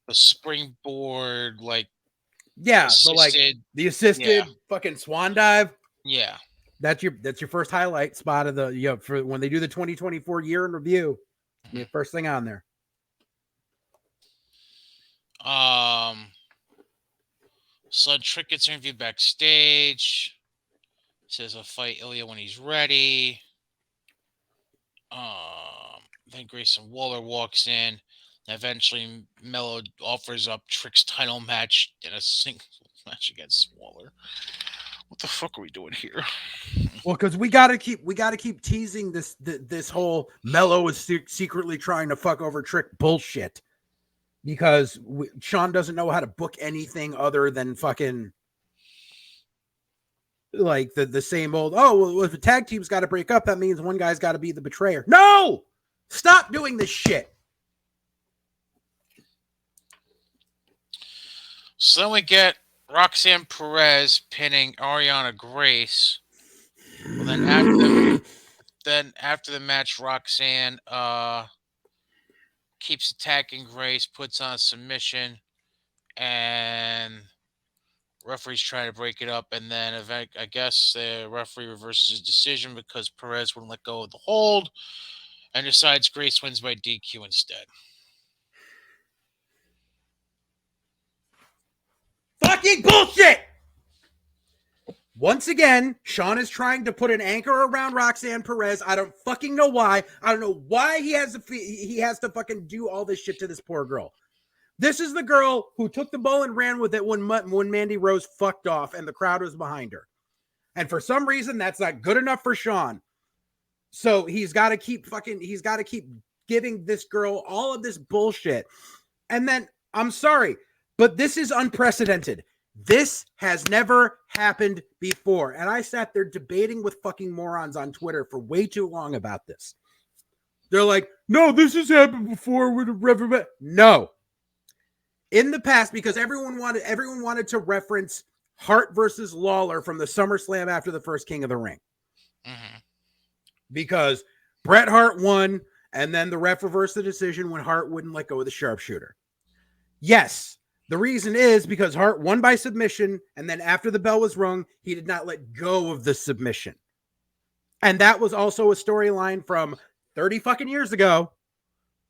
The springboard, like. Yeah, the assisted fucking swan dive. Yeah. That's your first highlight spot of the for when they do the 2024 year in review. Mm-hmm. The first thing on there. So Trick gets interviewed backstage. Says he'll fight Ilya when he's ready. Then Grayson Waller walks in. Eventually, Mello offers up Trick's title match in a single match against Waller. What the fuck are we doing here? Well, because we gotta keep teasing this whole Mello is secretly trying to fuck over Trick bullshit. Because Sean doesn't know how to book anything other than fucking like the same old. Oh, well, if the tag team's got to break up, that means one guy's got to be the betrayer. No, stop doing this shit. So then we get Roxanne Perez pinning Ariana Grace. Well, then after the match, Roxanne keeps attacking Grace, puts on submission, and referee's trying to break it up. And then I guess the referee reverses his decision because Perez wouldn't let go of the hold and decides Grace wins by DQ instead. Fucking bullshit! Once again, Sean is trying to put an anchor around Roxanne Perez. I don't fucking know why. I don't know why he has to fucking do all this shit to this poor girl. This is the girl who took the ball and ran with it when Mandy Rose fucked off and the crowd was behind her. And for some reason, that's not good enough for Sean. So he's got to keep giving this girl all of this bullshit. And then, I'm sorry, but this is unprecedented. This has never happened before. And I sat there debating with fucking morons on Twitter for way too long about this. They're like, no, this has happened before with a referee. No. In the past, because everyone wanted to reference Hart versus Lawler from the SummerSlam after the first King of the Ring. Mm-hmm. Because Bret Hart won, and then the ref reversed the decision when Hart wouldn't let go of the sharpshooter. Yes. The reason is because Hart won by submission, and then after the bell was rung, he did not let go of the submission. And that was also a storyline from 30 fucking years ago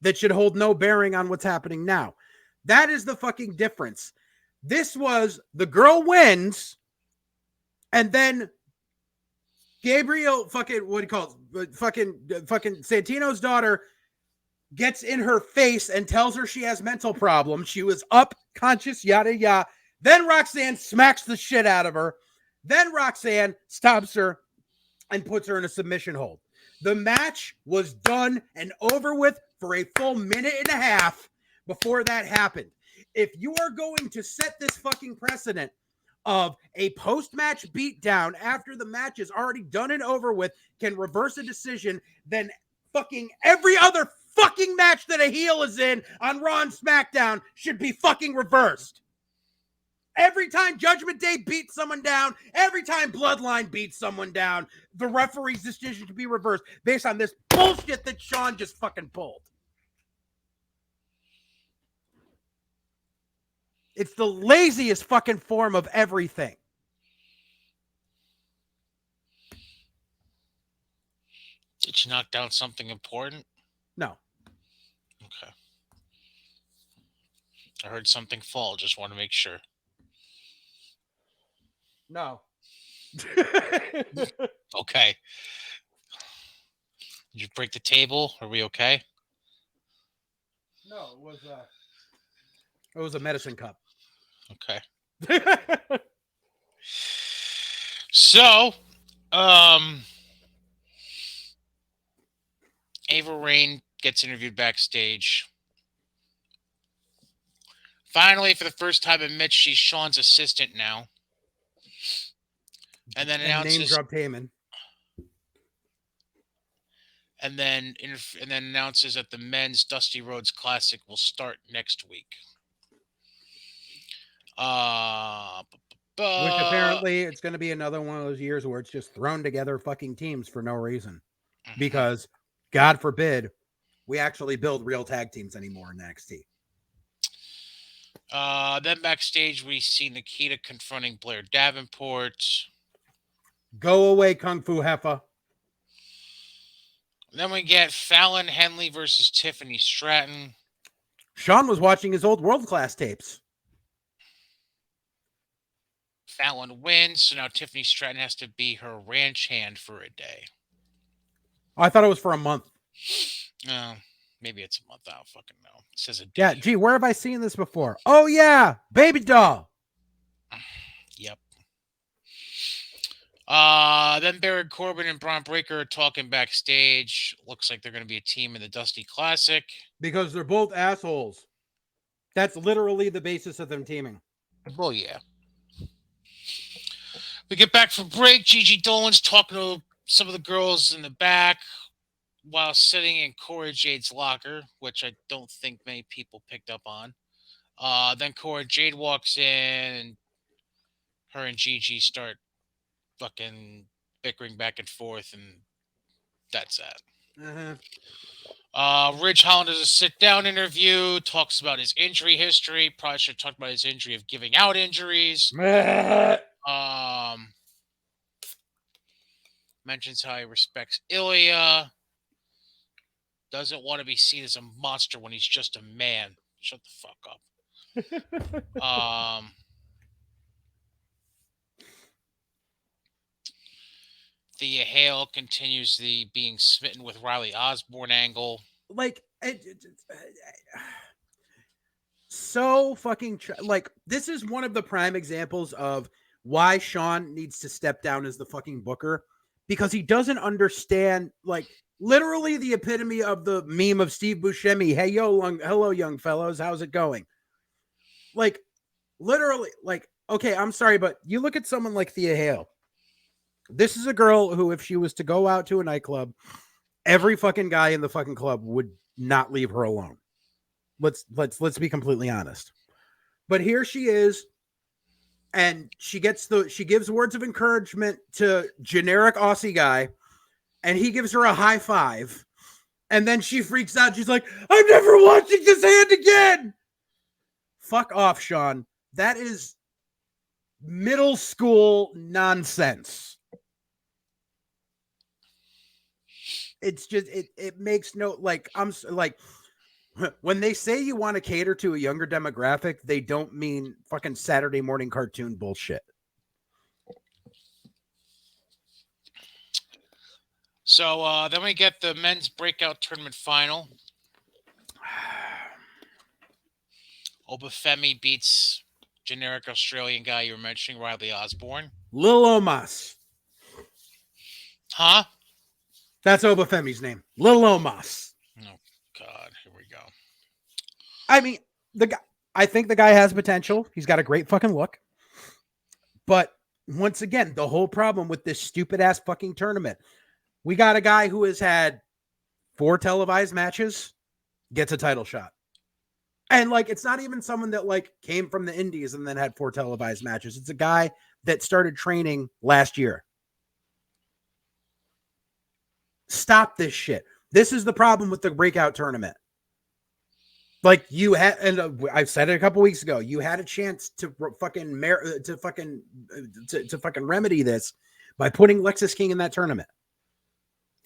that should hold no bearing on what's happening now. That is the fucking difference. This was the girl wins, and then Gabriel fucking, what do you call it? Fucking Santino's daughter gets in her face and tells her she has mental problems. She was up, conscious, yada, yada. Then Roxanne smacks the shit out of her. Then Roxanne stops her and puts her in a submission hold. The match was done and over with for a full minute and a half before that happened. if you are going to set this fucking precedent of a post-match beatdown after the match is already done and over with, can reverse a decision, then fucking every other fucking match that a heel is in on Raw and SmackDown should be fucking reversed. Every time Judgment Day beats someone down, every time Bloodline beats someone down, the referee's decision should be reversed based on this bullshit that Sean just fucking pulled. It's the laziest fucking form of everything. Did you knock down something important? No. Okay. I heard something fall. Just want to make sure. No. Okay. Did you break the table? Are we okay? No, it was a medicine cup. Okay. So, Ava Raine gets interviewed backstage. Finally, for the first time, admits she's Sean's assistant now. And then announces name dropped Heyman. And then announces that the men's Dusty Rhodes Classic will start next week. Which apparently it's going to be another one of those years where it's just thrown together fucking teams for no reason. Because, God forbid, we actually build real tag teams anymore in NXT. Then backstage, we see Nikita confronting Blair Davenport. Go away, Kung Fu Heffa. Then we get Fallon Henley versus Tiffany Stratton. Sean was watching his old World Class tapes. Fallon wins, so now Tiffany Stratton has to be her ranch hand for a day. I thought it was for a month. Maybe it's a month. I don't fucking know. It says a day. Yeah, gee, where have I seen this before? Oh, yeah, Baby Doll. Yep. Then Baron Corbin and Braun Breaker are talking backstage. Looks like they're going to be a team in the Dusty Classic. Because they're both assholes. That's literally the basis of them teaming. Well, yeah. We get back from break. Gigi Dolan's talking to some of the girls in the back while sitting in Cora Jade's locker, which I don't think many people picked up on. Then Cora Jade walks in, and her and Gigi start fucking bickering back and forth, and that's that. Ridge Holland does a sit-down interview, talks about his injury history. Probably should talk about his injury of giving out injuries. Mentions how he respects Ilya. Doesn't want to be seen as a monster when he's just a man. Shut the fuck up. Thea Hale continues the being smitten with Riley Osborne angle. Like, so fucking like, this is one of the prime examples of why Sean needs to step down as the fucking booker, because he doesn't understand, like, literally the epitome of the meme of Steve Buscemi. Hey, hello, young fellows. How's it going? Like, literally, like, okay, I'm sorry, but you look at someone like Thea Hale. This is a girl who, if she was to go out to a nightclub, every fucking guy in the fucking club would not leave her alone. Let's be completely honest. But here she is, and she gives words of encouragement to generic Aussie guy, and he gives her a high five, and then she freaks out. She's like, "I'm never watching this hand again." Fuck off, Sean. That is middle school nonsense. It's just, it makes no, like, I'm like, when they say you want to cater to a younger demographic, they don't mean fucking Saturday morning cartoon bullshit. So then we get the men's breakout tournament final. Obafemi beats generic Australian guy you were mentioning, Riley Osborne. Lil Omas. Huh? That's Obafemi's name. Lil Omas. Oh, God. Here we go. I mean, the guy, I think the guy has potential. He's got a great fucking look. But once again, the whole problem with this stupid ass fucking tournament, we got a guy who has had 4 televised matches, gets a title shot. And like, it's not even someone that like came from the indies and then had 4 televised matches. It's a guy that started training last year. Stop this shit. This is the problem with the breakout tournament. Like you had, and I said it a couple weeks ago, you had a chance to fucking remedy this by putting Lexis King in that tournament.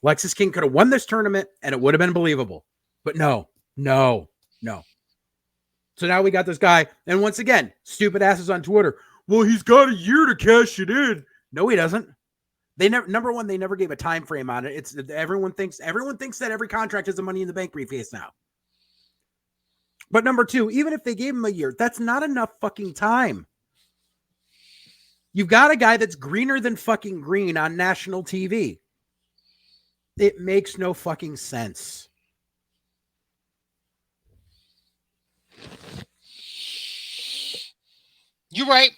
Lexis King could have won this tournament and it would have been believable. But no. So now we got this guy, and once again, stupid asses on Twitter. Well, he's got a year to cash it in. No, he doesn't. They never. Number one, they never gave a time frame on it. It's everyone thinks that every contract is a Money in the Bank briefcase now. But number two, even if they gave him a year, that's not enough fucking time. You've got a guy that's greener than fucking green on national TV. It makes no fucking sense. You're right.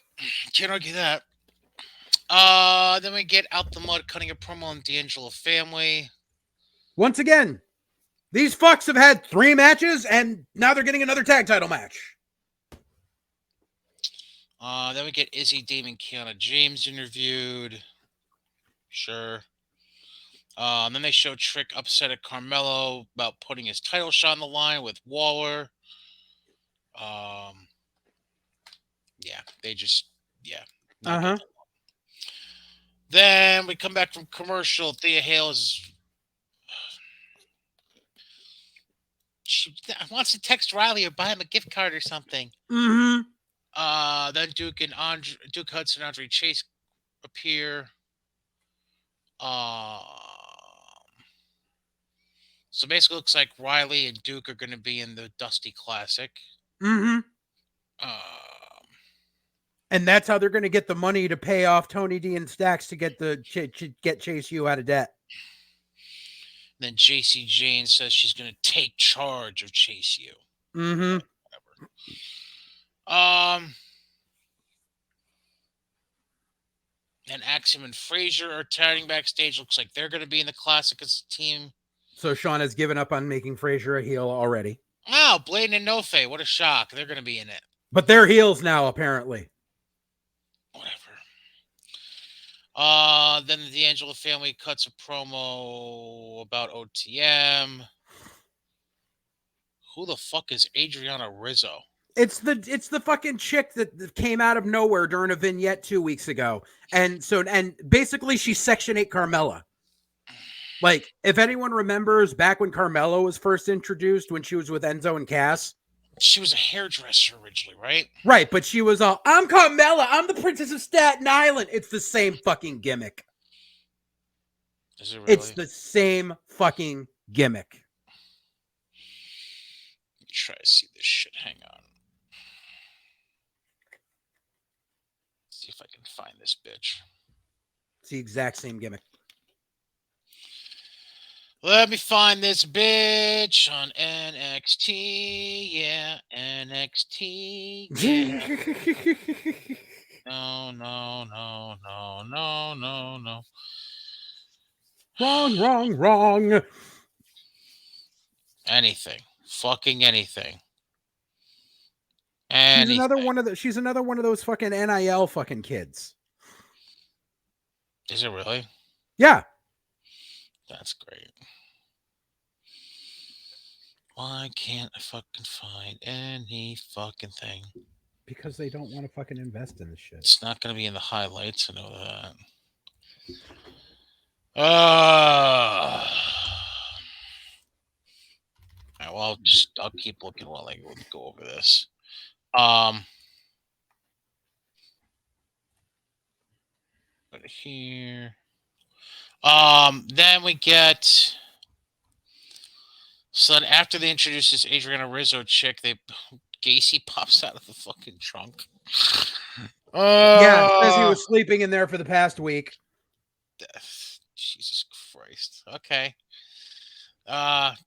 Can't argue that. Then we get Out the Mud cutting a promo on D'Angelo family. Once again, these fucks have had 3 matches, and now they're getting another tag title match. Then we get Izzy, Damon, Kiana James interviewed. Sure. Then they show Trick upset at Carmelo about putting his title shot on the line with Waller. Yeah, they just, yeah. Then we come back from commercial. Thea Hales, she wants to text Riley or buy him a gift card or something. Mm-hmm. Then Duke Hudson, Andre Chase appear. So basically, it looks like Riley and Duke are going to be in the Dusty Classic. Mm-hmm. And that's how they're going to get the money to pay off Tony D and Stacks to get get Chase U out of debt. Then JC Jane says she's going to take charge of Chase U. Mm-hmm. Whatever. And Axiom and Frazier are chatting backstage. Looks like they're going to be in the Classic as a team. So Sean has given up on making Frazier a heel already. Wow, Bladen and Nofe. What a shock. They're going to be in it. But they're heels now, apparently. Whatever. Then the D'Angelo family cuts a promo about OTM. Who the fuck is Adriana Rizzo? It's the fucking chick that came out of nowhere during a vignette 2 weeks ago. And basically she's Section 8 Carmella. Like, if anyone remembers back when Carmella was first introduced, when she was with Enzo and Cass. She was a hairdresser originally, right? Right, but she was all, I'm Carmella, I'm the Princess of Staten Island. It's the same fucking gimmick. Is it really? It's the same fucking gimmick. Let me try to see this shit. Hang on. See if I can find this bitch. It's the exact same gimmick. Let me find this bitch on NXT. Yeah, NXT. Yeah. No. Wrong. Anything. Fucking anything. She's another one of those fucking NIL fucking kids. Is it really? Yeah. That's great. Why can't I fucking find any fucking thing? Because they don't want to fucking invest in this shit. It's not going to be in the highlights. I know that. All right, well, I'll keep looking while I go over this. Go to here. Then we get. So then after they introduce this Adriana Rizzo chick, Gacy pops out of the fucking trunk. Yeah, says he was sleeping in there for the past week. Jesus Christ. Okay.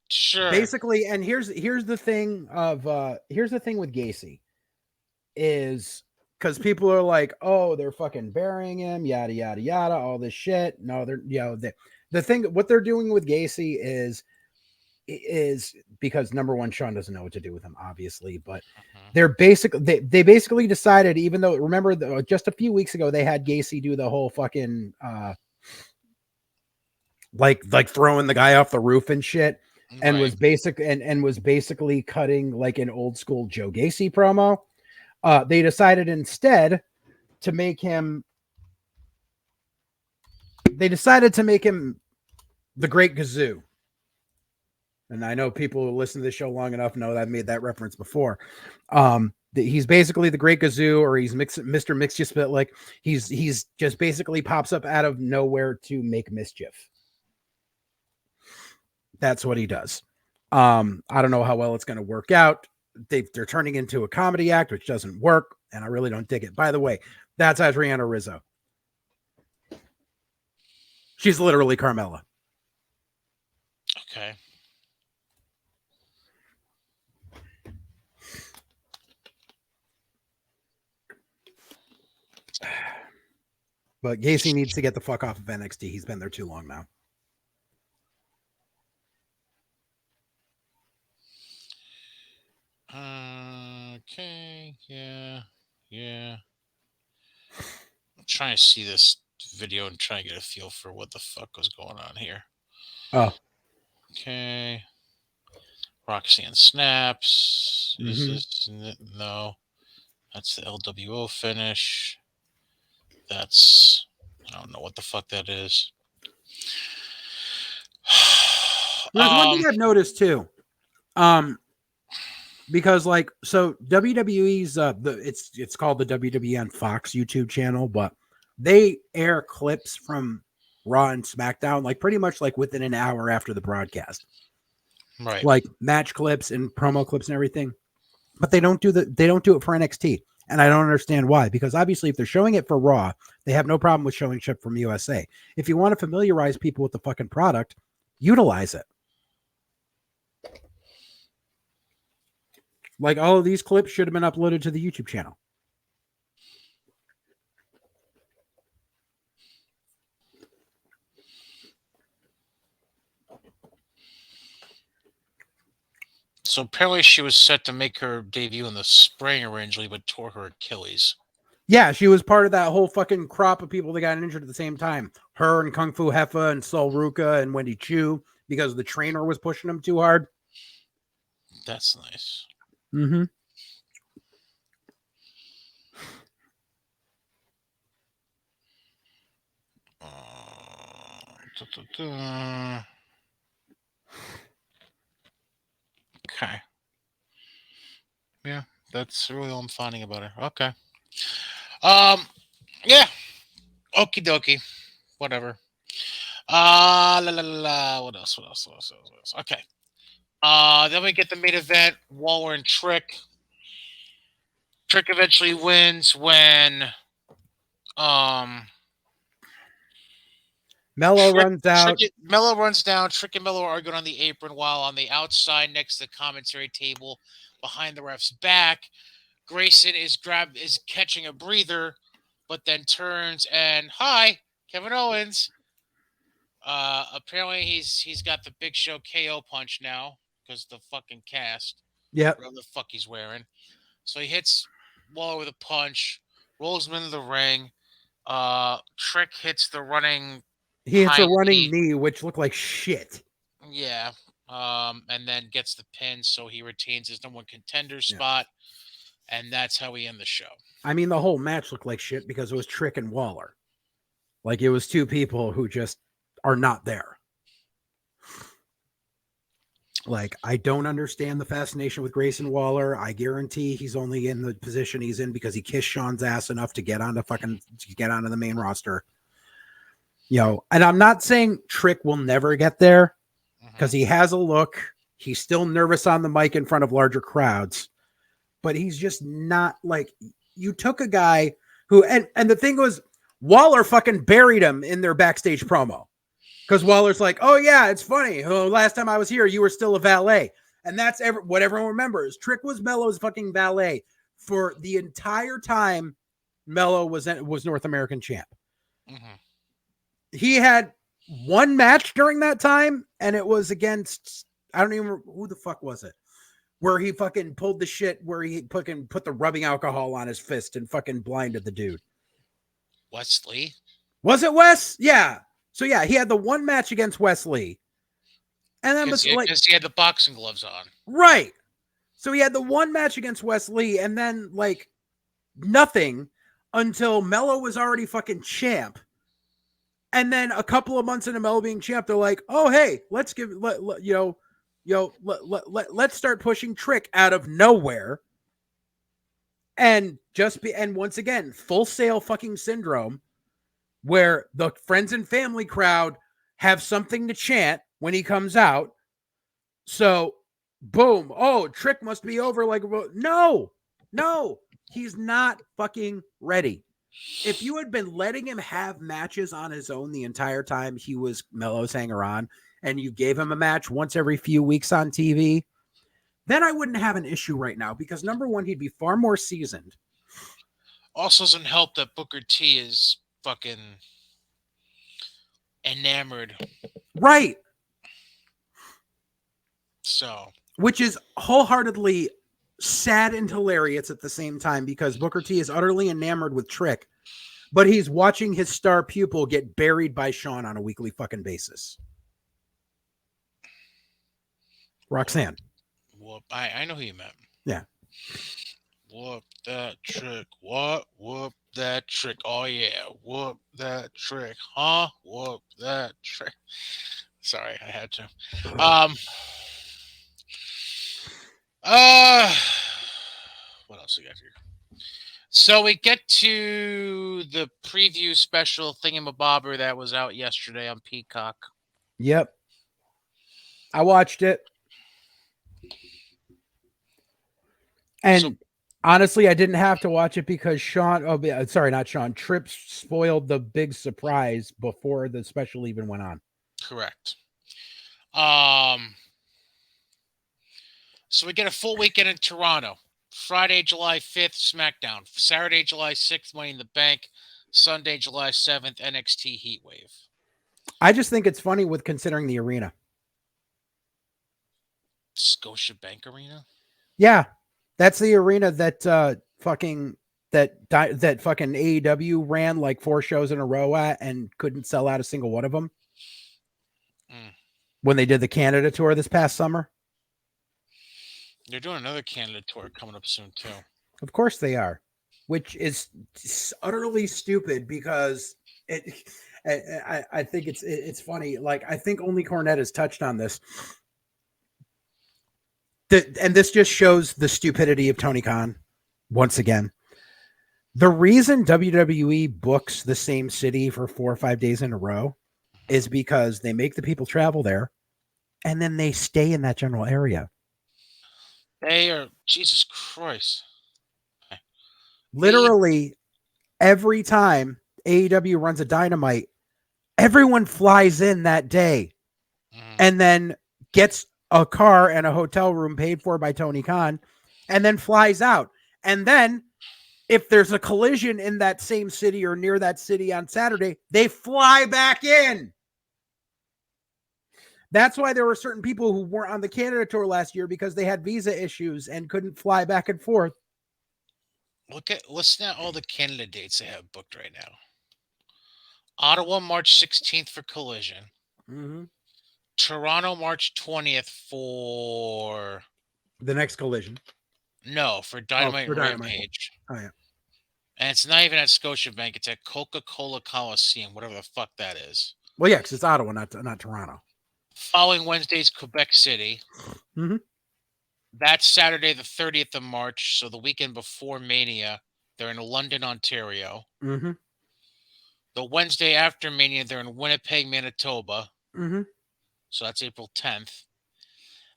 Sure. Basically, and here's the thing with Gacy. is because people are like, oh, they're fucking burying him, yada yada yada, all this shit. No, they're the thing what they're doing with Gacy is because number one, Sean doesn't know what to do with him, obviously, but they're they basically decided, even though remember just a few weeks ago they had Gacy do the whole fucking like throwing the guy off the roof and shit, and was basically cutting like an old school Joe Gacy promo. They decided instead to make him. They decided to make him the Great Gazoo. And I know people who listen to the show long enough know that I've made that reference before. He's basically the Great Gazoo, or he's Mr. Mixed-You-Spit-Lick. He's just basically pops up out of nowhere to make mischief. That's what he does. I don't know how well it's going to work out. They're turning into a comedy act, which doesn't work, and I really don't dig it. By the way, that's Adriana Rizzo. She's literally Carmella. Okay. But Gacy needs to get the fuck off of NXT. He's been there too long now. Okay. Yeah. I'm trying to see this video and try to get a feel for what the fuck was going on here. Oh. Okay. Roxanne snaps. Is this no? That's the LWO finish. That's I don't know what the fuck that is. There's one thing I've noticed too. Because like so WWE's it's called the WWE on Fox YouTube channel, but they air clips from Raw and SmackDown like pretty much like within an hour after the broadcast. Right. Like match clips and promo clips and everything. But they don't do it for NXT. And I don't understand why, because obviously if they're showing it for Raw, they have no problem with showing shit from USA. If you want to familiarize people with the fucking product, utilize it. Like all of these clips should have been uploaded to the YouTube channel. So apparently she was set to make her debut in the spring originally, but tore her Achilles. Yeah, she was part of that whole fucking crop of people that got injured at the same time. Her and Kung Fu Heffa and Sol Ruka and Wendy Chu, because the trainer was pushing them too hard. That's nice. Mm-hmm. Okay. Yeah, that's really all I'm finding about her. Okay. Yeah. Okie dokie. Whatever. What else? Okay. Then we get the main event, Waller and Trick. Trick eventually wins when Mello runs out. Mello runs down. Trick and Mello are arguing on the apron, while on the outside next to the commentary table behind the ref's back, Grayson is catching a breather, but then turns and hi, Kevin Owens. Apparently he's got the Big Show KO punch now because the fucking cast. Yep. Whatever the fuck he's wearing. So he hits Waller with a punch, rolls him into the ring. Trick hits the running. He hits a running knee, which looked like shit. Yeah. And then gets the pin, so he retains his number one contender spot. And that's how we end the show. I mean, the whole match looked like shit because it was Trick and Waller. Like, it was two people who just are not there. Like, I don't understand the fascination with Grayson Waller. I guarantee he's only in the position he's in because he kissed Sean's ass enough to get onto the main roster. You know, and I'm not saying Trick will never get there because he has a look. He's still nervous on the mic in front of larger crowds, but he's just not like, you took a guy who, and the thing was, Waller fucking buried him in their backstage promo. Because Waller's like, oh yeah, it's funny. Oh, last time I was here, you were still a valet. And that's what everyone remembers. Trick was Mello's fucking valet for the entire time Mello was North American champ. Mm-hmm. He had one match during that time, and it was against, I don't even remember who the fuck was it, where he fucking pulled the shit where he fucking put the rubbing alcohol on his fist and fucking blinded the dude. Wesley. Was it Wes? Yeah. So yeah, he had the one match against Wesley. And then Because he had the boxing gloves on. Right. So he had the one match against Wesley, and then like nothing until Mello was already fucking champ. And then a couple of months into Mello being champ, they're like, "Oh hey, let's let's start pushing Trick out of nowhere." And once again, Full Sail fucking syndrome, where the friends and family crowd have something to chant when he comes out. So, boom. Oh, Trick must be over. Like, no, he's not fucking ready. If you had been letting him have matches on his own the entire time he was Mello's hanger-on, and you gave him a match once every few weeks on TV, then I wouldn't have an issue right now, because number one, he'd be far more seasoned. Also doesn't help that Booker T is fucking enamored. Right. So. Which is wholeheartedly sad and hilarious at the same time, because Booker T is utterly enamored with Trick, but he's watching his star pupil get buried by Shawn on a weekly fucking basis. Roxanne. Whoop. I know who you meant. Yeah. Whoop that Trick. What? Whoop that Trick. Oh yeah. Whoop that Trick. Huh? Whoop that Trick. Sorry, I had to. What else we got here? So we get to the preview special thingamabobber that was out yesterday on Peacock. Yep. I watched it. And honestly, I didn't have to watch it because Tripp spoiled the big surprise before the special even went on. Correct. So we get a full weekend in Toronto. Friday, July 5th, SmackDown. Saturday, July 6th, Money in the Bank. Sunday, July 7th, NXT Heatwave. I just think it's funny with considering the arena. Scotiabank Arena? Yeah. That's the arena that fucking AEW ran like 4 shows in a row at and couldn't sell out a single one of them. When they did the Canada tour this past summer. They're doing another Canada tour coming up soon, too. Of course they are, which is utterly stupid because I think it's funny. Like, I think only Cornette has touched on this. And this just shows the stupidity of Tony Khan once again. The reason WWE books the same city for 4 or 5 days in a row is because they make the people travel there and then they stay in that general area. They are, Jesus Christ. Literally every time AEW runs a Dynamite, everyone flies in that day and then gets a car and a hotel room paid for by Tony Khan and then flies out. And then if there's a collision in that same city or near that city on Saturday, they fly back in. That's why there were certain people who weren't on the Canada tour last year because they had visa issues and couldn't fly back and forth. Listen to all the Canada dates they have booked right now. Ottawa, March 16th for Collision. Mm-hmm. Toronto, March 20th for... The next Collision. No, for Dynamite and Rampage. Oh, yeah. And it's not even at Scotiabank. It's at Coca-Cola Coliseum, whatever the fuck that is. Well, yeah, because it's Ottawa, not Toronto. Following Wednesday's Quebec City. Mm-hmm. That's Saturday, the 30th of March, so the weekend before Mania. They're in London, Ontario. Mm-hmm. The Wednesday after Mania, they're in Winnipeg, Manitoba. Mm-hmm. So that's April 10th.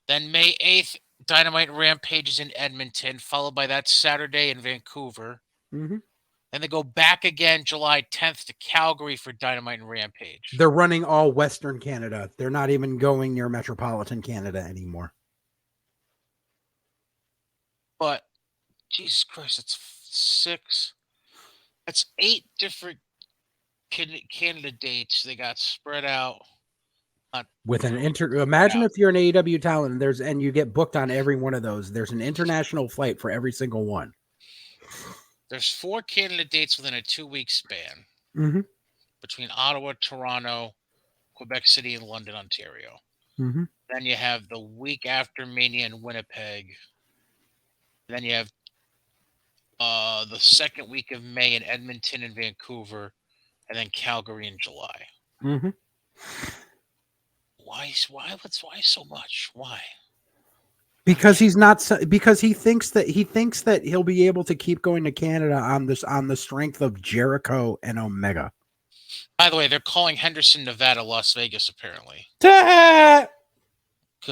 Then May 8th, Dynamite Rampage is in Edmonton, followed by that Saturday in Vancouver. Mm-hmm. Then they go back again July 10th to Calgary for Dynamite and Rampage. They're running all Western Canada. They're not even going near metropolitan Canada anymore. But Jesus Christ, it's 6. That's 8 different candidates. They got spread out. With an imagine if you're an AEW talent and you get booked on every one of those. There's an international flight for every single one. There's 4 candidates within a 2-week span Mm-hmm. between Ottawa, Toronto, Quebec City, and London, Ontario. Mm-hmm. Then you have the week after Mania in Winnipeg. Then you have the second week of May in Edmonton and Vancouver, and then Calgary in July. Mm-hmm. Why so much? Why? Because he's not. Because he thinks that he'll be able to keep going to Canada on the strength of Jericho and Omega. By the way, they're calling Henderson, Nevada, Las Vegas, apparently. Because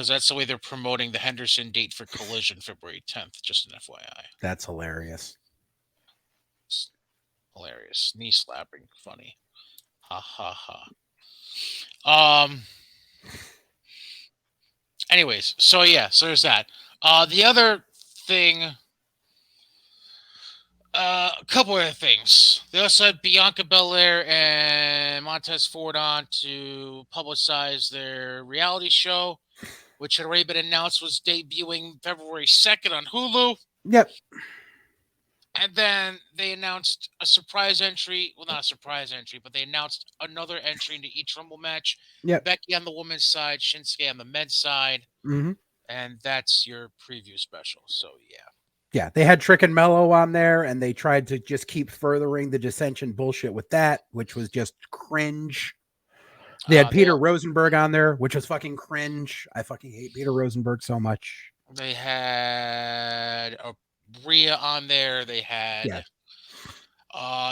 that's the way they're promoting the Henderson date for Collision, February 10th. Just an FYI. That's hilarious. It's hilarious. Knee slapping. Funny. Ha ha ha. Anyways, so there's that. The other thing, a couple other things. They also had Bianca Belair and Montez Ford on to publicize their reality show, which had already been announced was debuting February 2nd on Hulu. Yep. And then they announced a surprise entry. Well, not a surprise entry, but they announced another entry into each Rumble match. Yep. Becky on the women's side, Shinsuke on the men's side. Mm-hmm. And that's your preview special. So, yeah. Yeah, they had Trick and Mello on there, and they tried to just keep furthering the dissension bullshit with that, which was just cringe. They had Peter Rosenberg on there, which was fucking cringe. I fucking hate Peter Rosenberg so much. They had Rhea on there. They had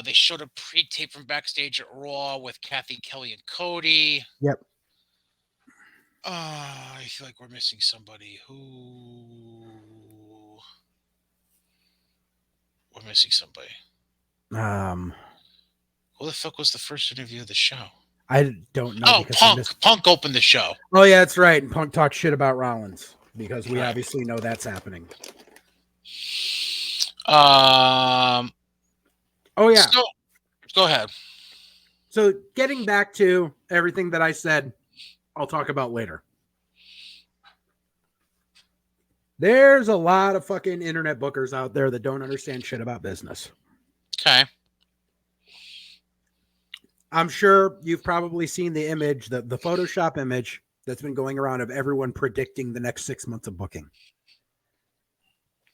they showed a pre-tape from backstage at Raw with Kathy Kelly and Cody. Yep. I feel like we're missing somebody. We're missing somebody. Who the fuck was the first interview of the show? I don't know. Oh, Punk. Punk opened the show. Oh, yeah, that's right. And Punk talked shit about Rollins because we obviously know that's happening. Oh, yeah. So, go ahead. So getting back to everything that I said, I'll talk about later. There's a lot of fucking internet bookers out there that don't understand shit about business. Okay. I'm sure you've probably seen the image, the Photoshop image that's been going around of everyone predicting the next 6 months of booking.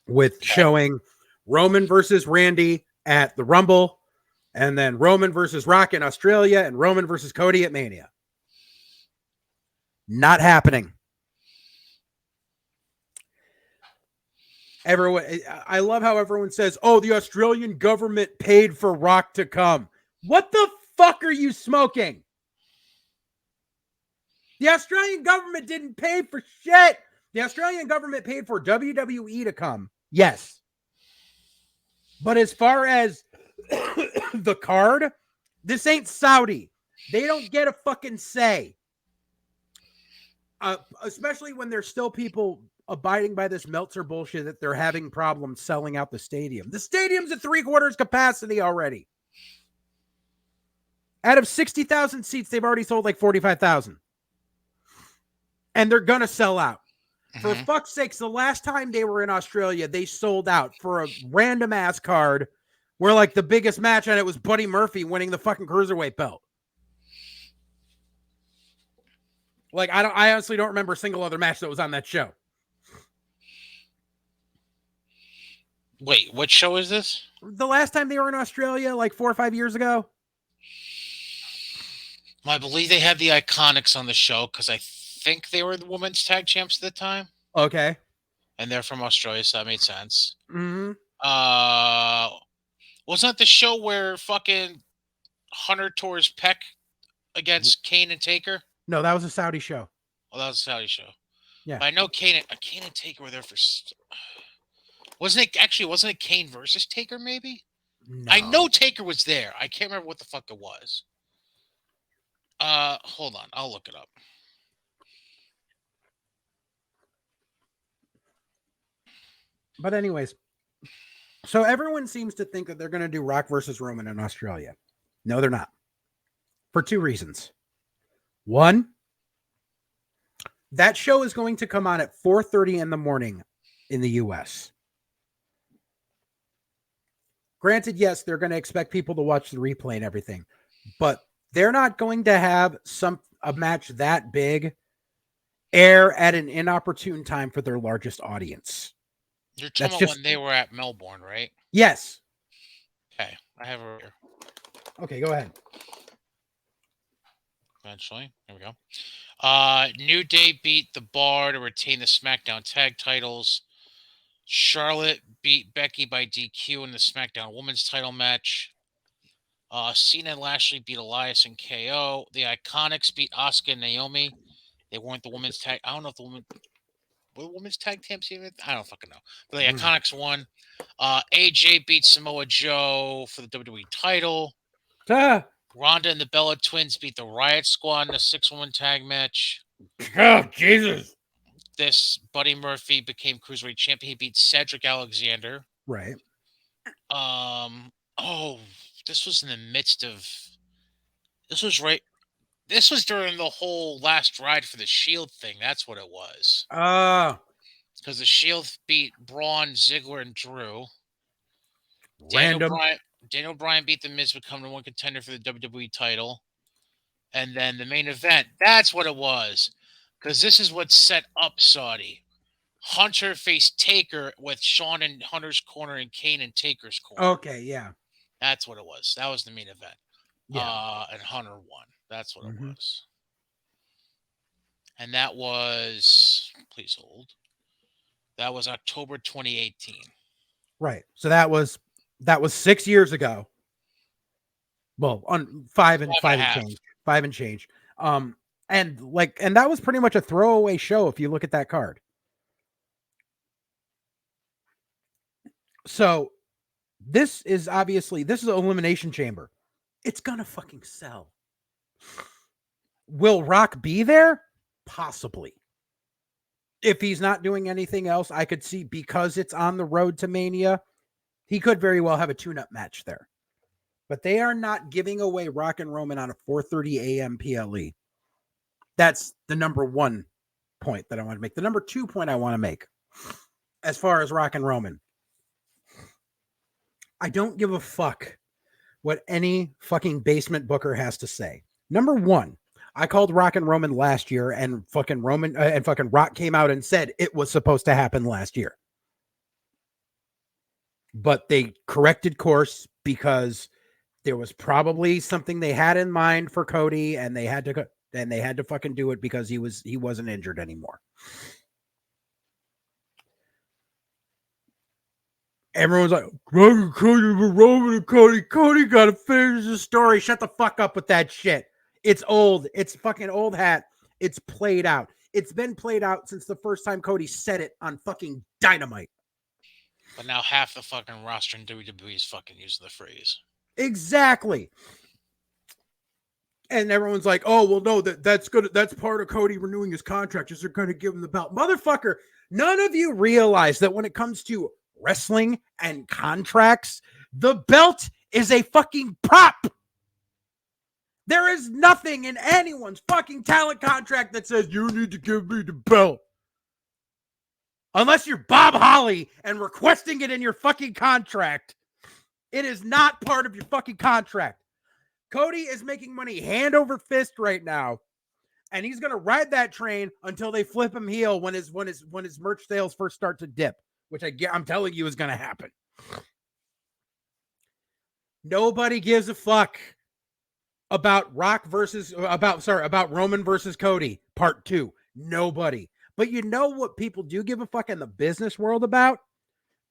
With showing Roman versus Randy at the Rumble, and then Roman versus Rock in Australia, and Roman versus Cody at Mania. Not happening. Everyone, I love how everyone says, "Oh, the Australian government paid for Rock to come." What the fuck are you smoking? The Australian government didn't pay for shit. The Australian government paid for WWE to come. Yes. But as far as the card, this ain't Saudi. They don't get a fucking say. Especially when there's still people abiding by this Meltzer bullshit that they're having problems selling out the stadium. The stadium's at 3/4 capacity already. Out of 60,000 seats, they've already sold like 45,000. And they're going to sell out. For fuck's sakes, the last time they were in Australia, they sold out for a random ass card where like the biggest match on it was Buddy Murphy winning the fucking cruiserweight belt. Like, I honestly don't remember a single other match that was on that show. Wait, what show is this? The last time they were in Australia, like 4 or 5 years ago. Well, I believe they had the Iconics on the show because I think they were the women's tag champs at the time. Okay. And they're from Australia, so that made sense. Mm-hmm. Wasn't that the show where fucking Hunter tore his pec against Kane and Taker? No, that was a Saudi show. Oh, that was a Saudi show. Yeah. But I know Kane and Taker were there for... Wasn't it Kane versus Taker, maybe? No. I know Taker was there. I can't remember what the fuck it was. Hold on. I'll look it up. But anyways, So everyone seems to think that they're going to do Rock versus Roman in Australia. No, they're not. For two reasons. One, that show is going to come on at 4:30 in the morning in the US. Granted, yes, they're going to expect people to watch the replay and everything, but they're not going to have a match that big air at an inopportune time for their largest audience. You're talking about when they were at Melbourne, right? Yes. Okay, I have it here. Okay, go ahead. Eventually, here we go. New Day beat The Bar to retain the SmackDown tag titles. Charlotte beat Becky by DQ in the SmackDown Women's title match. Cena and Lashley beat Elias and KO. The Iconics beat Asuka and Naomi. They weren't the women's tag. I don't know if were the women's tag teams even. I don't fucking know. But the Iconics won. AJ beat Samoa Joe for the WWE title. Ronda and the Bella Twins beat the Riot Squad in a 6-woman tag match. Oh, Jesus. This Buddy Murphy became Cruiserweight champion. He beat Cedric Alexander. Right. This was in the midst of. This was during the whole last ride for the Shield thing. That's what it was. Because the Shield beat Braun, Ziggler, and Drew. Daniel Bryan beat The Miz, become the one contender for the WWE title. And then the main event, that's what it was. Because this is what set up Saudi. Hunter faced Taker with Shawn in Hunter's corner and Kane in Taker's corner. Okay, yeah. That's what it was. That was the main event. Yeah. And Hunter won. That's what it was. And that was, please hold. That was October 2018. Right. So that was 6 years ago. Well, on 5 and change. 5 and change. And that was pretty much a throwaway show if you look at that card. So this is an Elimination Chamber. It's gonna fucking sell. Will Rock be there? Possibly. If he's not doing anything else, I could see, because it's on the road to Mania, he could very well have a tune-up match there. But they are not giving away Rock and Roman on a 4:30 a.m. PLE. That's the number one point that I want to make. The number 2 point I want to make, as far as Rock and Roman, I don't give a fuck what any fucking basement booker has to say. Number one, I called Rock and Roman last year, and fucking Rock came out and said it was supposed to happen last year. But they corrected course because there was probably something they had in mind for Cody, and they had to fucking do it because he wasn't injured anymore. Everyone's like, Roman and Cody. Cody got to finish the story. Shut the fuck up with that shit. It's old. It's fucking old hat. It's played out. It's been played out since the first time Cody said it on fucking Dynamite. But now half the fucking roster in WWE is fucking using the phrase. Exactly. And everyone's like, oh, well, no, that's good. That's part of Cody renewing his contract. Is they're going to give him the belt. Motherfucker, none of you realize that when it comes to wrestling and contracts, the belt is a fucking prop. There is nothing in anyone's fucking talent contract that says you need to give me the belt. Unless you're Bob Holly and requesting it in your fucking contract. It is not part of your fucking contract. Cody is making money hand over fist right now, and he's going to ride that train until they flip him heel when his merch sales first start to dip, which I'm telling you is going to happen. Nobody gives a fuck about Roman versus Cody part 2. Nobody. But you know what people do give a fuck in the business world about?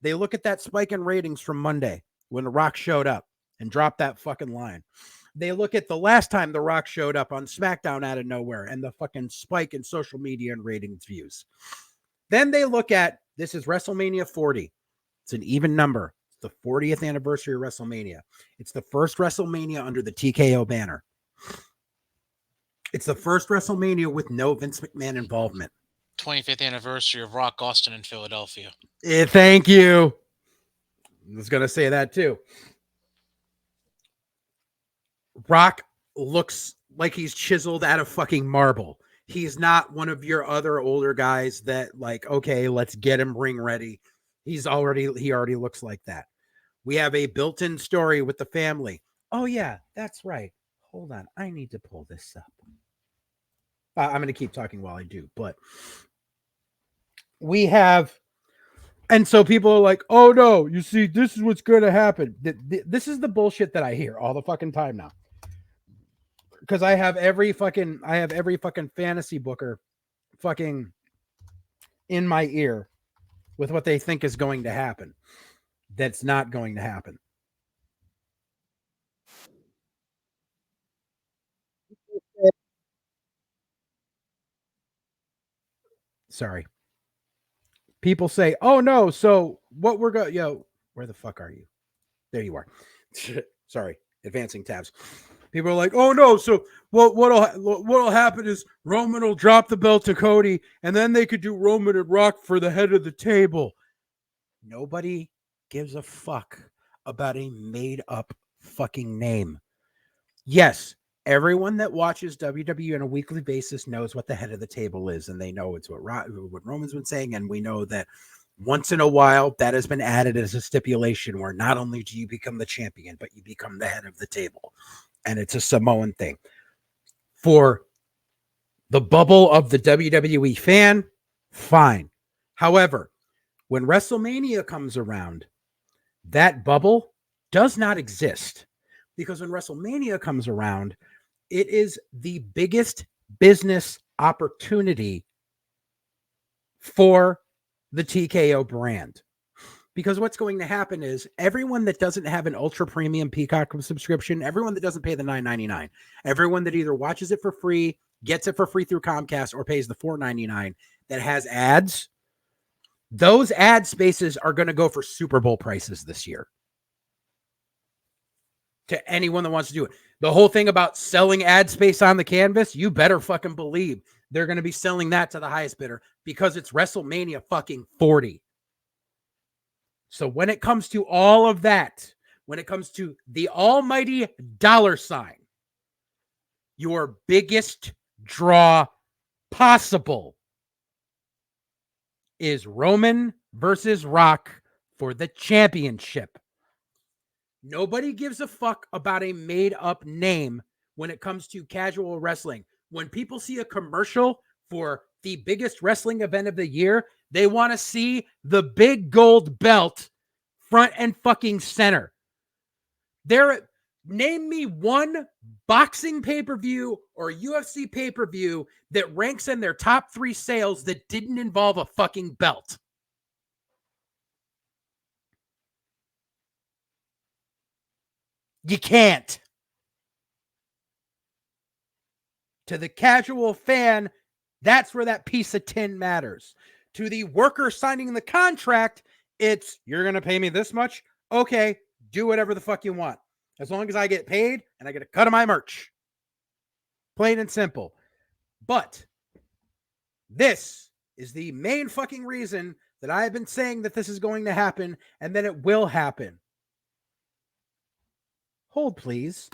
They look at that spike in ratings from Monday when The Rock showed up and dropped that fucking line. They look at the last time The Rock showed up on SmackDown out of nowhere and the fucking spike in social media and ratings views. Then they look at, this is WrestleMania 40. It's an even number. It's the 40th anniversary of WrestleMania. It's the first WrestleMania under the TKO banner. It's the first WrestleMania with no Vince McMahon involvement. 25th anniversary of Rock Austin in Philadelphia. Thank you. was going to say that too. Rock looks like he's chiseled out of fucking marble. He's not one of your other older guys that like, okay, let's get him ring ready. He already looks like that. We have a built-in story with the family. Oh yeah, that's right. Hold on. I need to pull this up. I'm going to keep talking while I do, but we have, and so people are like, oh no, you see, this is what's going to happen. This is the bullshit that I hear all the fucking time now. Because I have every fucking fantasy booker fucking in my ear with what they think is going to happen. That's not going to happen. Sorry. People say, oh no, so what we're going, where the fuck are you? There you are. Sorry, advancing tabs. People are like, oh no, so what'll happen is Roman will drop the belt to Cody, and then they could do Roman and Rock for the head of the table. Nobody gives a fuck about a made up fucking name. Yes, everyone that watches WWE on a weekly basis knows what the head of the table is, and they know it's what Roman's been saying, and we know that once in a while that has been added as a stipulation where not only do you become the champion, but you become the head of the table, and it's a Samoan thing. For the bubble of the WWE fan, fine. However, when WrestleMania comes around, that bubble does not exist, because when WrestleMania comes around, it is the biggest business opportunity for the TKO brand. Because what's going to happen is everyone that doesn't have an ultra premium Peacock subscription, everyone that doesn't pay the $9.99, everyone that either watches it for free, gets it for free through Comcast, or pays the $4.99 that has ads, those ad spaces are going to go for Super Bowl prices this year. To anyone that wants to do it. The whole thing about selling ad space on the canvas, you better fucking believe they're going to be selling that to the highest bidder because it's WrestleMania fucking 40. So when it comes to all of that, when it comes to the almighty dollar sign, your biggest draw possible is Roman versus Rock for the championship. Nobody gives a fuck about a made-up name when it comes to casual wrestling. When people see a commercial for the biggest wrestling event of the year, they want to see the big gold belt front and fucking center. Name me one boxing pay-per-view or UFC pay-per-view that ranks in their top 3 sales that didn't involve a fucking belt. You can't. To the casual fan, that's where that piece of tin matters. To the worker signing the contract, it's, you're going to pay me this much? Okay, do whatever the fuck you want. As long as I get paid and I get a cut of my merch. Plain and simple. But this is the main fucking reason that I've been saying that this is going to happen and that it will happen. Hold, please.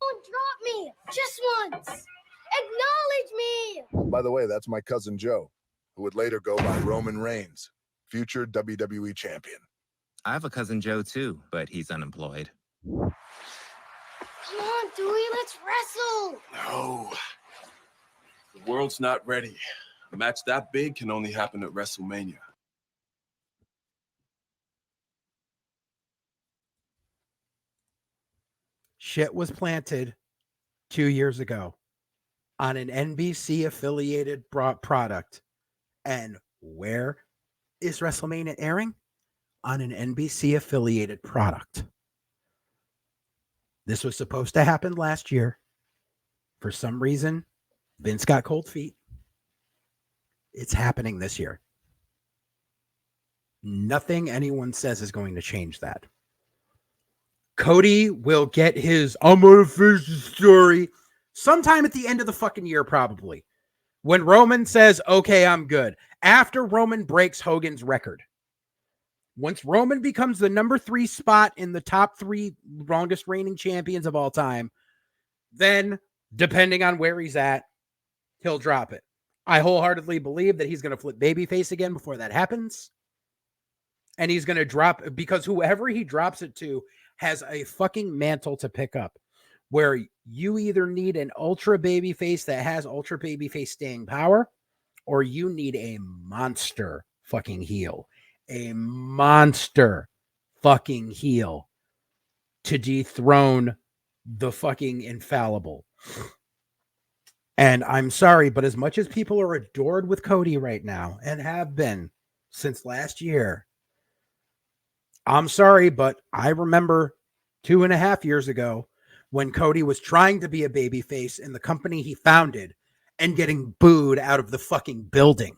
Don't drop me! Just once! Acknowledge me! By the way, that's my cousin Joe, who would later go by Roman Reigns, future WWE champion. I have a cousin Joe too, but he's unemployed. Come on, Dewey, let's wrestle! No. The world's not ready. A match that big can only happen at WrestleMania. Shit was planted 2 years ago on an NBC affiliated product. And where is WrestleMania airing? On an NBC affiliated product. This was supposed to happen last year. For some reason, Vince got cold feet. It's happening this year. Nothing anyone says is going to change that. Cody will get his I'm gonna finish the story sometime at the end of the fucking year, probably. When Roman says, okay, I'm good. After Roman breaks Hogan's record. Once Roman becomes the number 3 spot in the top 3 longest reigning champions of all time, then, depending on where he's at, he'll drop it. I wholeheartedly believe that he's going to flip babyface again before that happens. And he's going to drop, because whoever he drops it to has a fucking mantle to pick up, where you either need an ultra babyface that has ultra babyface staying power, or you need a monster fucking heel. A monster fucking heel to dethrone the fucking infallible. And I'm sorry, but as much as people are adored with Cody right now and have been since last year, I'm sorry, but I remember 2.5 years ago when Cody was trying to be a babyface in the company he founded and getting booed out of the fucking building.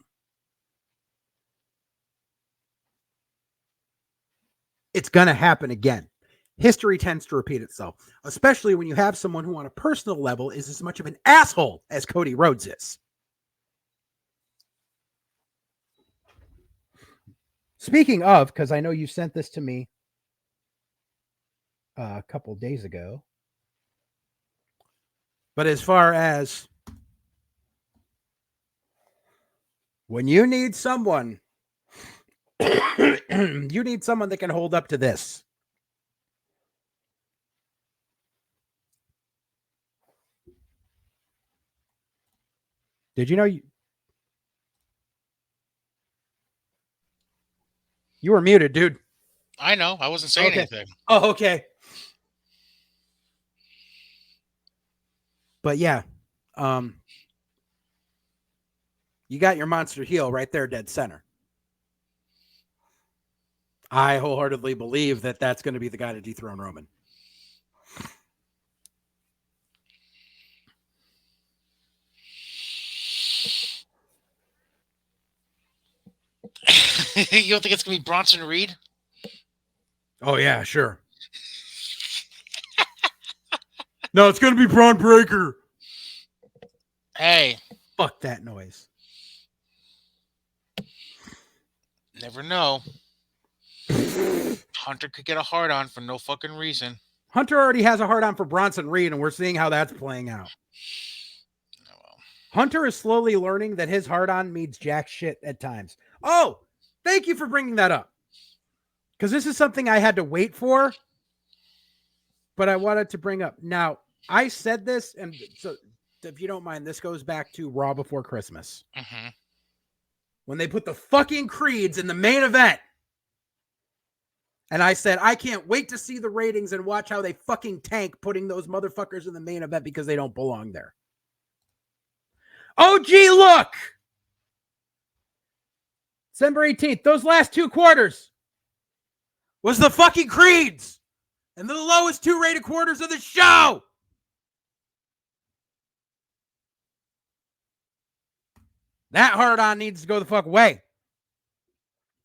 It's going to happen again. History tends to repeat itself, especially when you have someone who on a personal level is as much of an asshole as Cody Rhodes is. Speaking of, because I know you sent this to me a couple days ago, but as far as when you need someone, you need someone that can hold up to this. Did you know you were muted, dude? I know. I wasn't saying anything. Oh, okay. But yeah, you got your monster heel right there, dead center. I wholeheartedly believe that that's going to be the guy to dethrone Roman. You don't think it's going to be Bronson Reed? Oh, yeah, sure. No, it's going to be Braun Breaker. Hey. Fuck that noise. Never know. Hunter could get a hard on for no fucking reason. Hunter already has a hard on for Bronson Reed, and we're seeing how that's playing out. Oh, well. Hunter is slowly learning that his hard on means jack shit at times. Oh, thank you for bringing that up. Because this is something I had to wait for, but I wanted to bring up. Now, I said this, and so if you don't mind, this goes back to Raw Before Christmas. Mm-hmm. When they put the fucking Creeds in the main event. And I said, I can't wait to see the ratings and watch how they fucking tank putting those motherfuckers in the main event because they don't belong there. Oh, gee, look! December 18th, those last 2 quarters was the fucking Creeds and the lowest 2 rated quarters of the show. That hard on needs to go the fuck away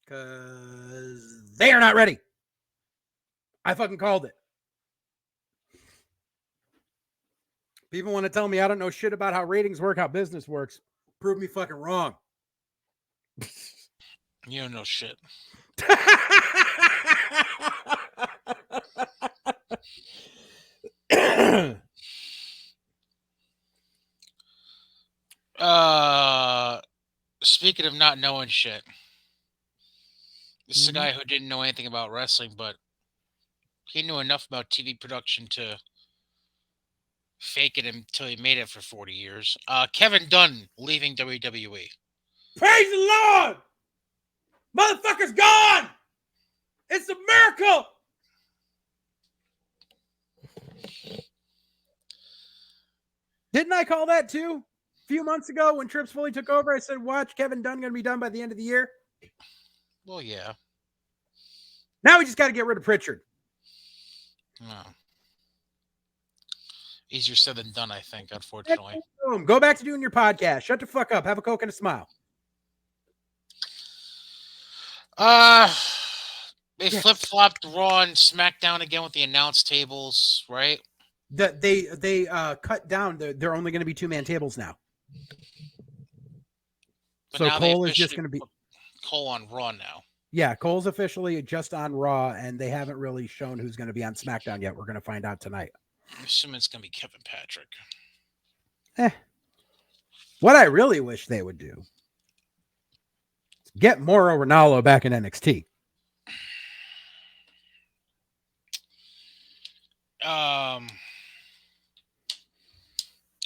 because they are not ready. I fucking called it. People want to tell me I don't know shit about how ratings work, how business works. Prove me fucking wrong. You don't know shit. Speaking of not knowing shit, this is a guy who didn't know anything about wrestling, but he knew enough about TV production to fake it until he made it for 40 years. Kevin Dunn leaving WWE. Praise the Lord! Motherfucker's gone! It's a miracle! Didn't I call that too? A few months ago when Trips Fully took over, I said, watch, Kevin Dunn going to be done by the end of the year. Well, yeah. Now we just got to get rid of Pritchard. No. Easier said than done, I think, unfortunately. Boom. Go back to doing your podcast. Shut the fuck up. Have a Coke and a smile. They Yes. flip-flopped Raw and SmackDown again with the announce tables, right? That they cut down. They're only going to be 2-man tables now. But So now they Cole is just officially going to be. put Cole on Raw now. Yeah, Cole's officially just on Raw, and they haven't really shown who's going to be on SmackDown yet. We're going to find out tonight. I'm assuming it's going to be Kevin Patrick. What I really wish they would do is get Mauro Ranallo back in NXT.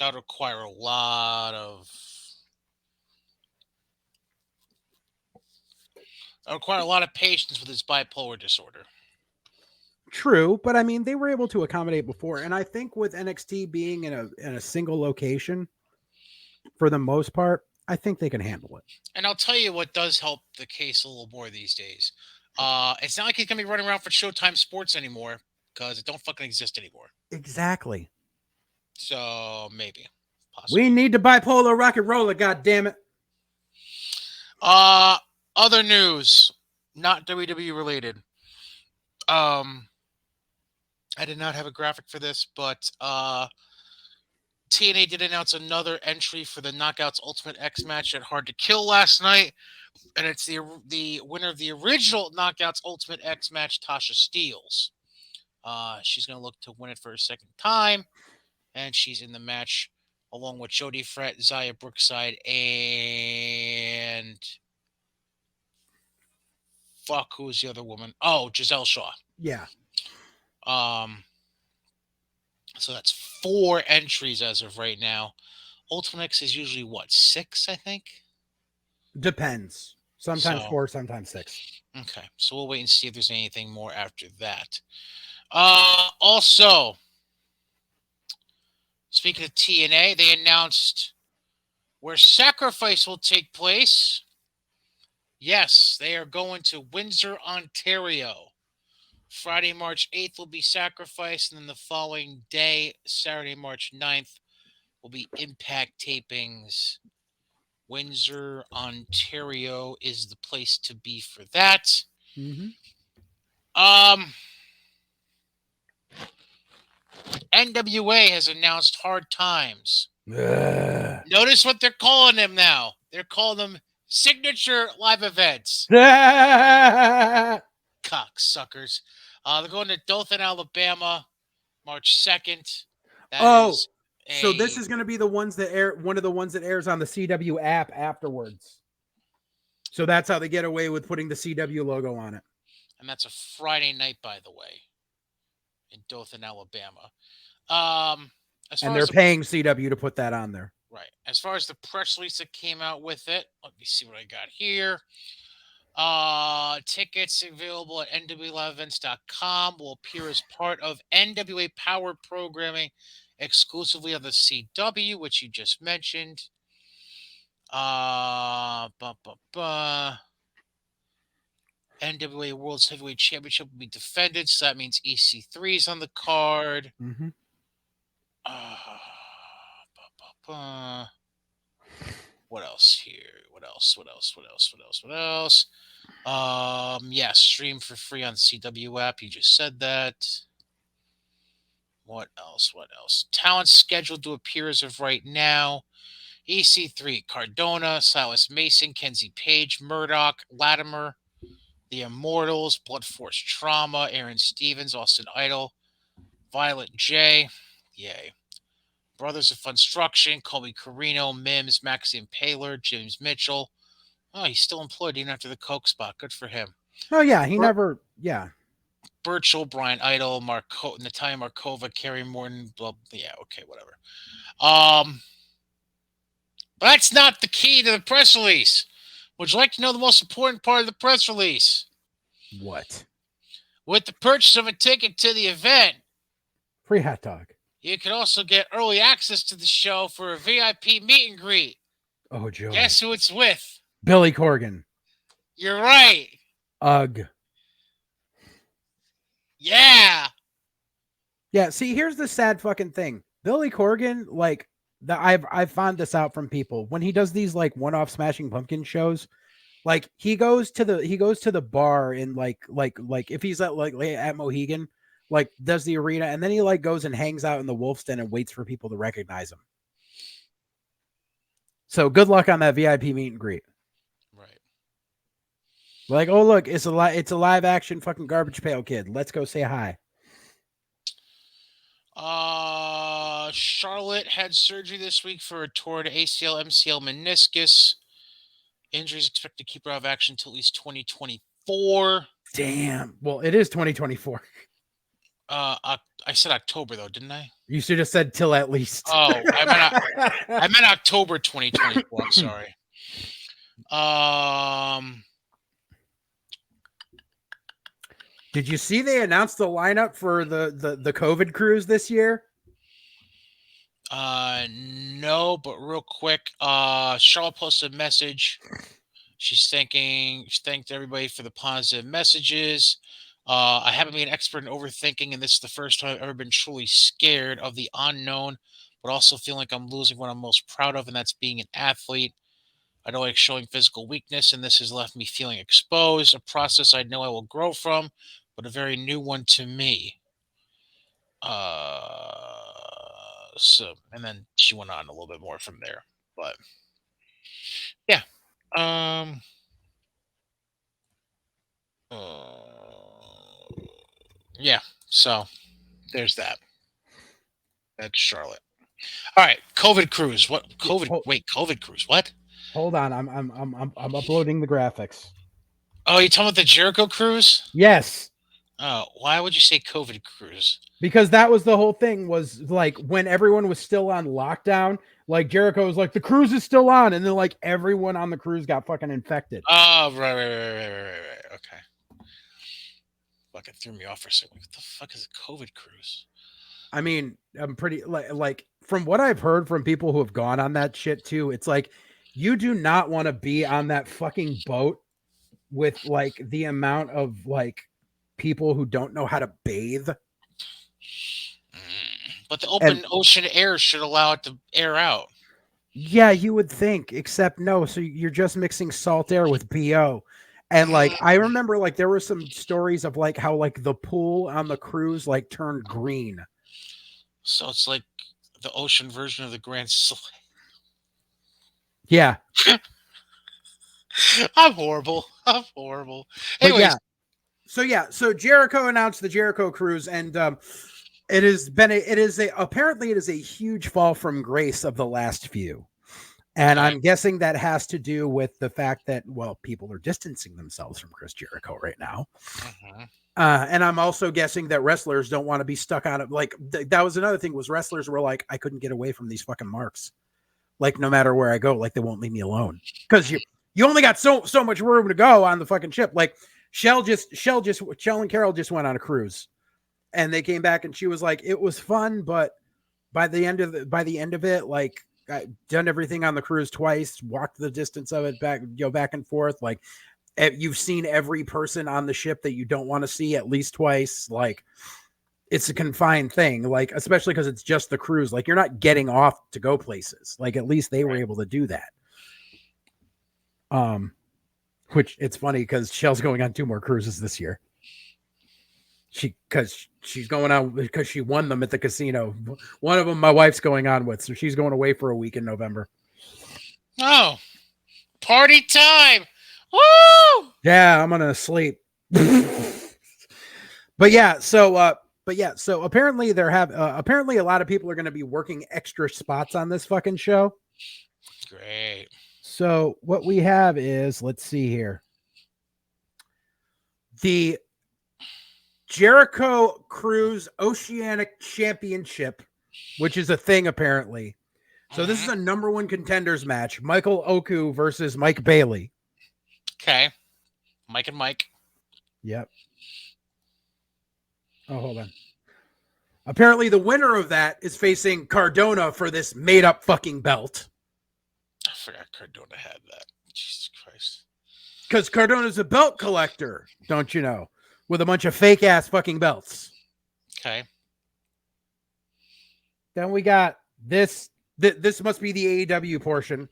That would require a lot of patience with his bipolar disorder. True, but I mean they were able to accommodate before, and I think with NXT being in a single location for the most part, I think they can handle it. And I'll tell you what does help the case a little more these days. It's not like he's gonna be running around for Showtime Sports anymore because it don't fucking exist anymore. Exactly. So maybe, possibly. We need to bipolar rock and roller. God damn it. Other news, not WWE related. I did not have a graphic for this, but TNA did announce another entry for the Knockouts Ultimate X match at Hard to Kill last night, and it's the winner of the original Knockouts Ultimate X match, Tasha Steelz. She's going to look to win it for a second time, and she's in the match along with Jody Fret, Zaya Brookside, and fuck, who was the other woman? Oh, Giselle Shaw. Yeah. So that's 4 entries as of right now. Ultimate X is usually what, 6, I think? Depends. Sometimes So- 4, sometimes 6. Okay, so we'll wait and see if there's anything more after that. Also, speaking of TNA, they announced where Sacrifice will take place. Yes, they are going to Windsor, Ontario. Friday, March 8th will be Sacrifice, and then the following day, Saturday, March 9th, will be Impact tapings. Windsor, Ontario is the place to be for that. Mm-hmm. NWA has announced Hard Times. Notice what they're calling them now. They're calling them Signature Live Events. Cocksuckers. They're going to Dothan, Alabama, March 2nd. So this is going to be the ones that air. One of the ones that airs on the CW app afterwards. So that's how they get away with putting the CW logo on it. And that's a Friday night, by the way, in Dothan, Alabama. And they're paying CW to put that on there. Right. As far as the press release that came out with it, let me see what I got here. Tickets available at NWALiveEvents.com will appear as part of NWA Power programming exclusively on the CW, which you just mentioned. NWA World's Heavyweight Championship will be defended, so that means EC3 is on the card. Mm-hmm. What else here? What else? Yeah, stream for free on the CW app. You just said that. What else? Talent scheduled to appear as of right now. EC3, Cardona, Silas Mason, Kenzie Page, Murdoch, Latimer, The Immortals, Blood Force Trauma, Aaron Stevens, Austin Idol, Violet J. Yay. Brothers of Funstruction, Colby Carino, Mims, Maxie Impaler, James Mitchell. Oh, he's still employed even after the Coke spot. Good for him. Oh, yeah. Yeah. Burchell, Brian Idol, Natalia Markova, Kerry Morton. Blah, yeah, okay, whatever. But that's not the key to the press release. Would you like to know the most important part of the press release? What? With the purchase of a ticket to the event, Free hot dog. you can also get early access to the show for a VIP meet and greet. Oh, Joe. Guess who it's with? Billy Corgan. You're right. Ugh. Yeah. Yeah, see, here's the sad fucking thing. Billy Corgan, I've found this out from people. When he does these like one-off Smashing Pumpkin shows, Like he goes to the bar in like if he's at Mohegan, like does the arena, and then he like goes and hangs out in the Wolf's Den and waits for people to recognize him. So good luck on that VIP meet and greet. Right. Like, oh look, it's a live action fucking Garbage Pail Kid. Let's go say hi. Charlotte had surgery this week for a torn ACL, MCL, meniscus. Injuries expected to keep her out of action until at least 2024. Damn. Well, it is 2024. I said October though, didn't I? You should have said till at least. Oh, I meant October 2024. I'm sorry. Did you see they announced the lineup for the COVID cruise this year? No, but real quick, Charlotte posted a message. She thanked everybody for the positive messages. I haven't been an expert in overthinking, and this is the first time I've ever been truly scared of the unknown, but also feeling like I'm losing what I'm most proud of, and that's being an athlete. I don't like showing physical weakness, and this has left me feeling exposed, a process I know I will grow from, but a very new one to me. So, and then she went on a little bit more from there, but yeah. Yeah, so there's that. That's Charlotte. All right, COVID cruise. What COVID? Wait, COVID cruise. What? Hold on, I'm uploading the graphics. Oh, you talking about the Jericho cruise? Yes. Oh, why would you say COVID cruise? Because that was the whole thing, was like when everyone was still on lockdown, like Jericho was like, the cruise is still on, and then like everyone on the cruise got fucking infected. Oh, right. Okay. Fucking threw me off for a second. What the fuck is a COVID cruise? I mean, I'm pretty like from what I've heard from people who have gone on that shit too, it's like you do not want to be on that fucking boat with like the amount of like people who don't know how to bathe. But the open ocean air should allow it to air out. Yeah, you would think, except no. So you're just mixing salt air with BO. And like, I remember like there were some stories of like how like the pool on the cruise like turned green. So it's like the ocean version of the Grand Slam. Yeah. I'm horrible. Anyways. So Jericho announced the Jericho cruise, and it is a huge fall from grace of the last few. And I'm guessing that has to do with the fact that, well, people are distancing themselves from Chris Jericho right now. Mm-hmm. And I'm also guessing that wrestlers don't want to be stuck on it. Like that was another thing, was wrestlers were like, I couldn't get away from these fucking marks. Like no matter where I go, like they won't leave me alone, because you only got so much room to go on the fucking ship. Like Shell and Carol just went on a cruise, and they came back and she was like, it was fun, but by the end of it, like I've done everything on the cruise twice, walked the distance of it back and forth. Like you've seen every person on the ship that you don't want to see at least twice. Like it's a confined thing, like, especially because it's just the cruise. Like you're not getting off to go places. Like at least they were able to do that. Which it's funny because Shell's going on 2 more cruises this year. Because she's going on because she won them at the casino. One of them my wife's going on with, so she's going away for a week in November. Oh, party time! Woo! Yeah, I'm gonna sleep. But yeah, so apparently apparently a lot of people are going to be working extra spots on this fucking show. Great. So what we have is, let's see here. The Jericho Cruise Oceanic Championship, which is a thing apparently. So this is a number 1 contenders match. Michael Oku versus Mike Bailey. Okay. Mike and Mike. Yep. Oh, hold on. Apparently the winner of that is facing Cardona for this made up fucking belt. I forgot Cardona had that. Jesus Christ. Because Cardona's a belt collector, don't you know? With a bunch of fake ass fucking belts. Okay. Then we got this. This must be the AEW portion.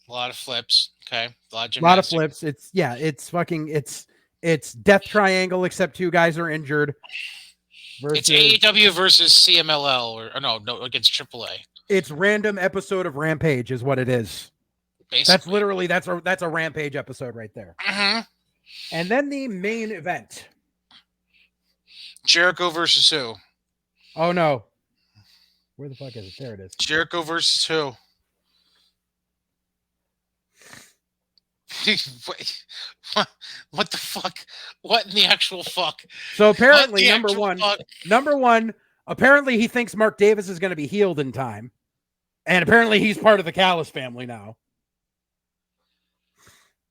A lot of flips. Okay. A lot of A lot of gymnastics. flips. It's Death Triangle, except 2 guys are injured. It's AEW versus CMLL or no, against AAA. It's random episode of Rampage is what it is. Basically. That's literally that's a Rampage episode right there. Mm-hmm. And then the main event. Jericho versus who? Oh no. Where the fuck is it? There it is. Jericho versus who? Wait, what the fuck? What in the actual fuck? So apparently, What the actual fuck? number one, apparently he thinks Mark Davis is going to be healed in time. And apparently he's part of the Callis family now.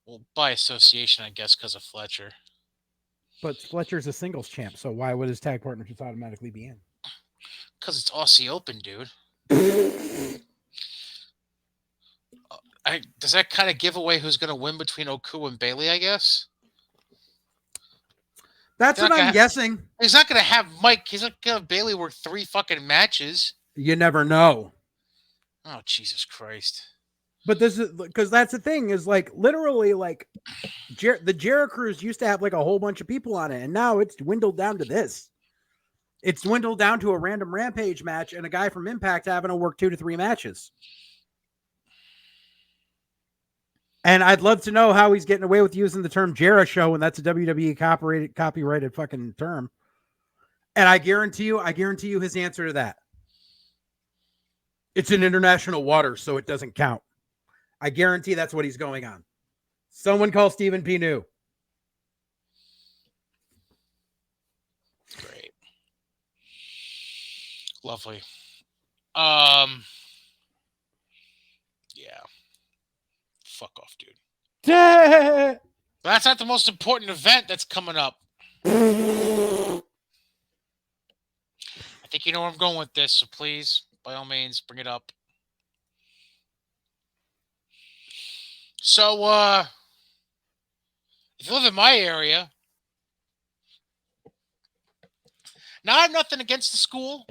Well, by association, I guess, because of Fletcher. But Fletcher's a singles champ, so why would his tag partner just automatically be in? Because it's Aussie Open, dude. Does that kind of give away who's going to win between Oku and Bailey, I guess? That's what I'm guessing. He's not going to have Mike. He's not going to have Bailey work 3 fucking matches. You never know. Oh, Jesus Christ. But this is because that's the thing is like literally like the Jericho Cruise used to have like a whole bunch of people on it, and now it's dwindled down to this. It's dwindled down to a random Rampage match and a guy from Impact having to work 2 to 3 matches. And I'd love to know how he's getting away with using the term Jera Show when that's a WWE copyrighted fucking term. And I guarantee you his answer to that. It's in international waters, so it doesn't count. I guarantee that's what he's going on. Someone call Stephen P. New. Great. Lovely. Yeah. Fuck off, dude. But that's not the most important event that's coming up. I think you know where I'm going with this, so please, by all means, bring it up. So, if you live in my area, now I have nothing against the school.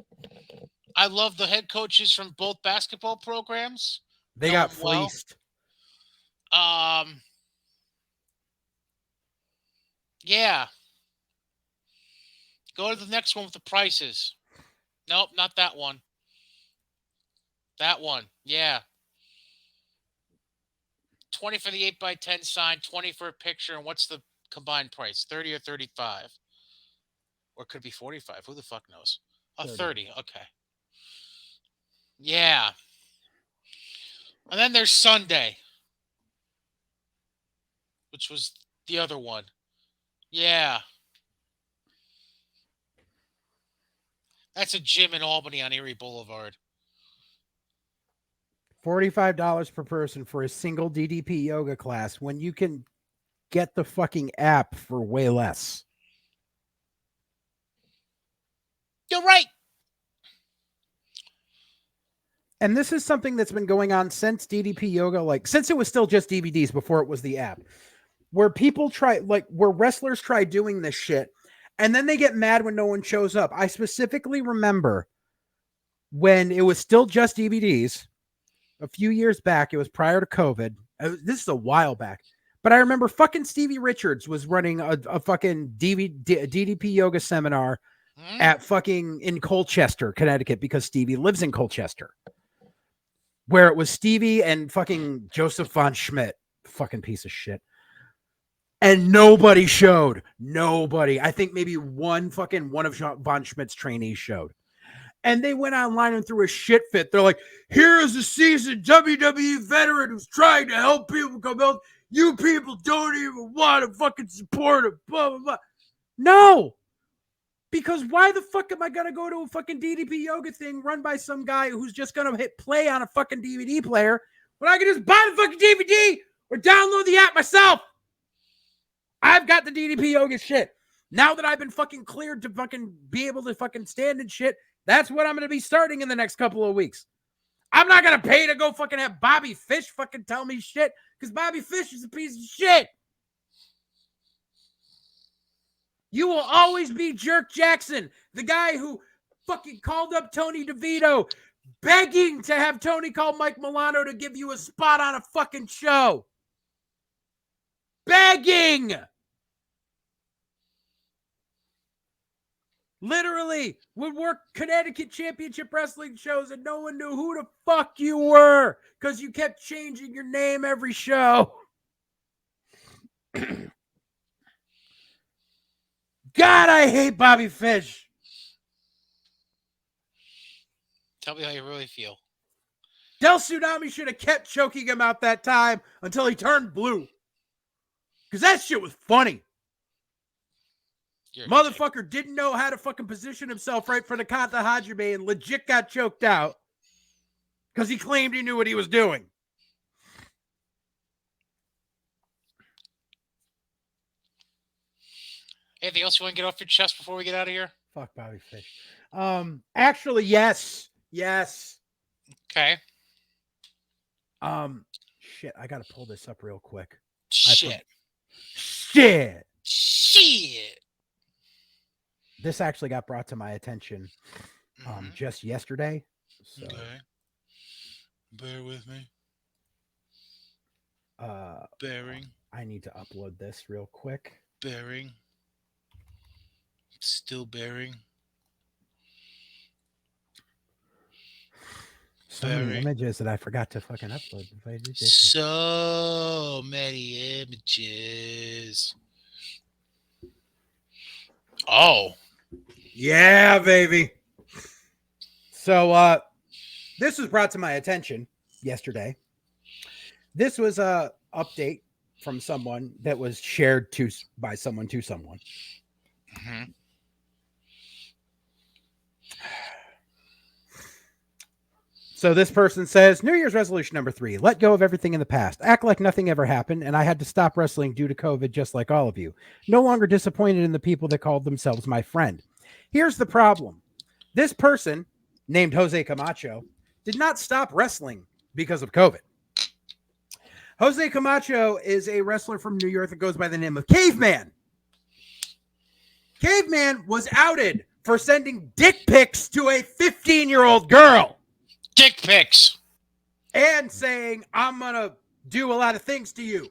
I love the head coaches from both basketball programs. They got fleeced. Yeah. Go to the next one with the prices. Nope, not that one. That one. Yeah. 20 for the 8x10 sign, 20 for a picture, and what's the combined price? 30 or 35? Or it could be 45. Who the fuck knows? 30. Okay. Yeah. And then there's Sunday, which was the other one. Yeah. That's a gym in Albany on Erie Boulevard. $45 per person for a single DDP yoga class when you can get the fucking app for way less. You're right. And this is something that's been going on since DDP Yoga, like since it was still just DVDs before it was the app, where people try, like where wrestlers try doing this shit and then they get mad when no one shows up. I specifically remember when it was still just DVDs a few years back. It was prior to COVID. This is a while back, but I remember fucking Stevie Richards was running a fucking DDP Yoga seminar at fucking in Colchester, Connecticut, because Stevie lives in Colchester, where it was Stevie and fucking Joseph Von Schmidt, fucking piece of shit. And nobody showed. Nobody. I think maybe one of Von Schmidt's trainees showed. And they went online and threw a shit fit. They're like, here is a seasoned WWE veteran who's trying to help people come out. You people don't even want to fucking support him. Blah, blah, blah. No. Because why the fuck am I going to go to a fucking DDP Yoga thing run by some guy who's just going to hit play on a fucking DVD player when I can just buy the fucking DVD or download the app myself? I've got the DDP Yoga shit. Now that I've been fucking cleared to fucking be able to fucking stand and shit, that's what I'm going to be starting in the next couple of weeks. I'm not going to pay to go fucking have Bobby Fish fucking tell me shit because Bobby Fish is a piece of shit. You will always be Jerk Jackson, the guy who fucking called up Tony DeVito, begging to have Tony call Mike Milano to give you a spot on a fucking show. Begging. Literally would work Connecticut Championship Wrestling shows and no one knew who the fuck you were because you kept changing your name every show. God, I hate Bobby Fish. Tell me how you really feel. Del Tsunami should have kept choking him out that time until he turned blue. Because that shit was funny. Motherfucker didn't know how to fucking position himself right for the Kata Hajime and legit got choked out because he claimed he knew what he was doing. Anything else you want to get off your chest before we get out of here? Fuck Bobby Fish. Actually, yes. Yes. Okay. Shit, I gotta pull this up real quick. Shit. This actually got brought to my attention just yesterday. So Okay. Bear with me. Bearing. I need to upload this real quick. Bearing. Still bearing. So many images that I forgot to fucking upload. So many images. Oh. Yeah, baby. So this was brought to my attention yesterday. This was a update from someone that was shared by someone to someone. Mm-hmm. So this person says, New Year's resolution number 3, let go of everything in the past. Act like nothing ever happened, and I had to stop wrestling due to COVID just like all of you. No longer disappointed in the people that called themselves my friend. Here's the problem. This person, named Jose Camacho, did not stop wrestling because of COVID. Jose Camacho is a wrestler from New York that goes by the name of Caveman. Caveman was outed for sending dick pics to a 15-year-old girl. Dick pics. And saying, I'm going to do a lot of things to you.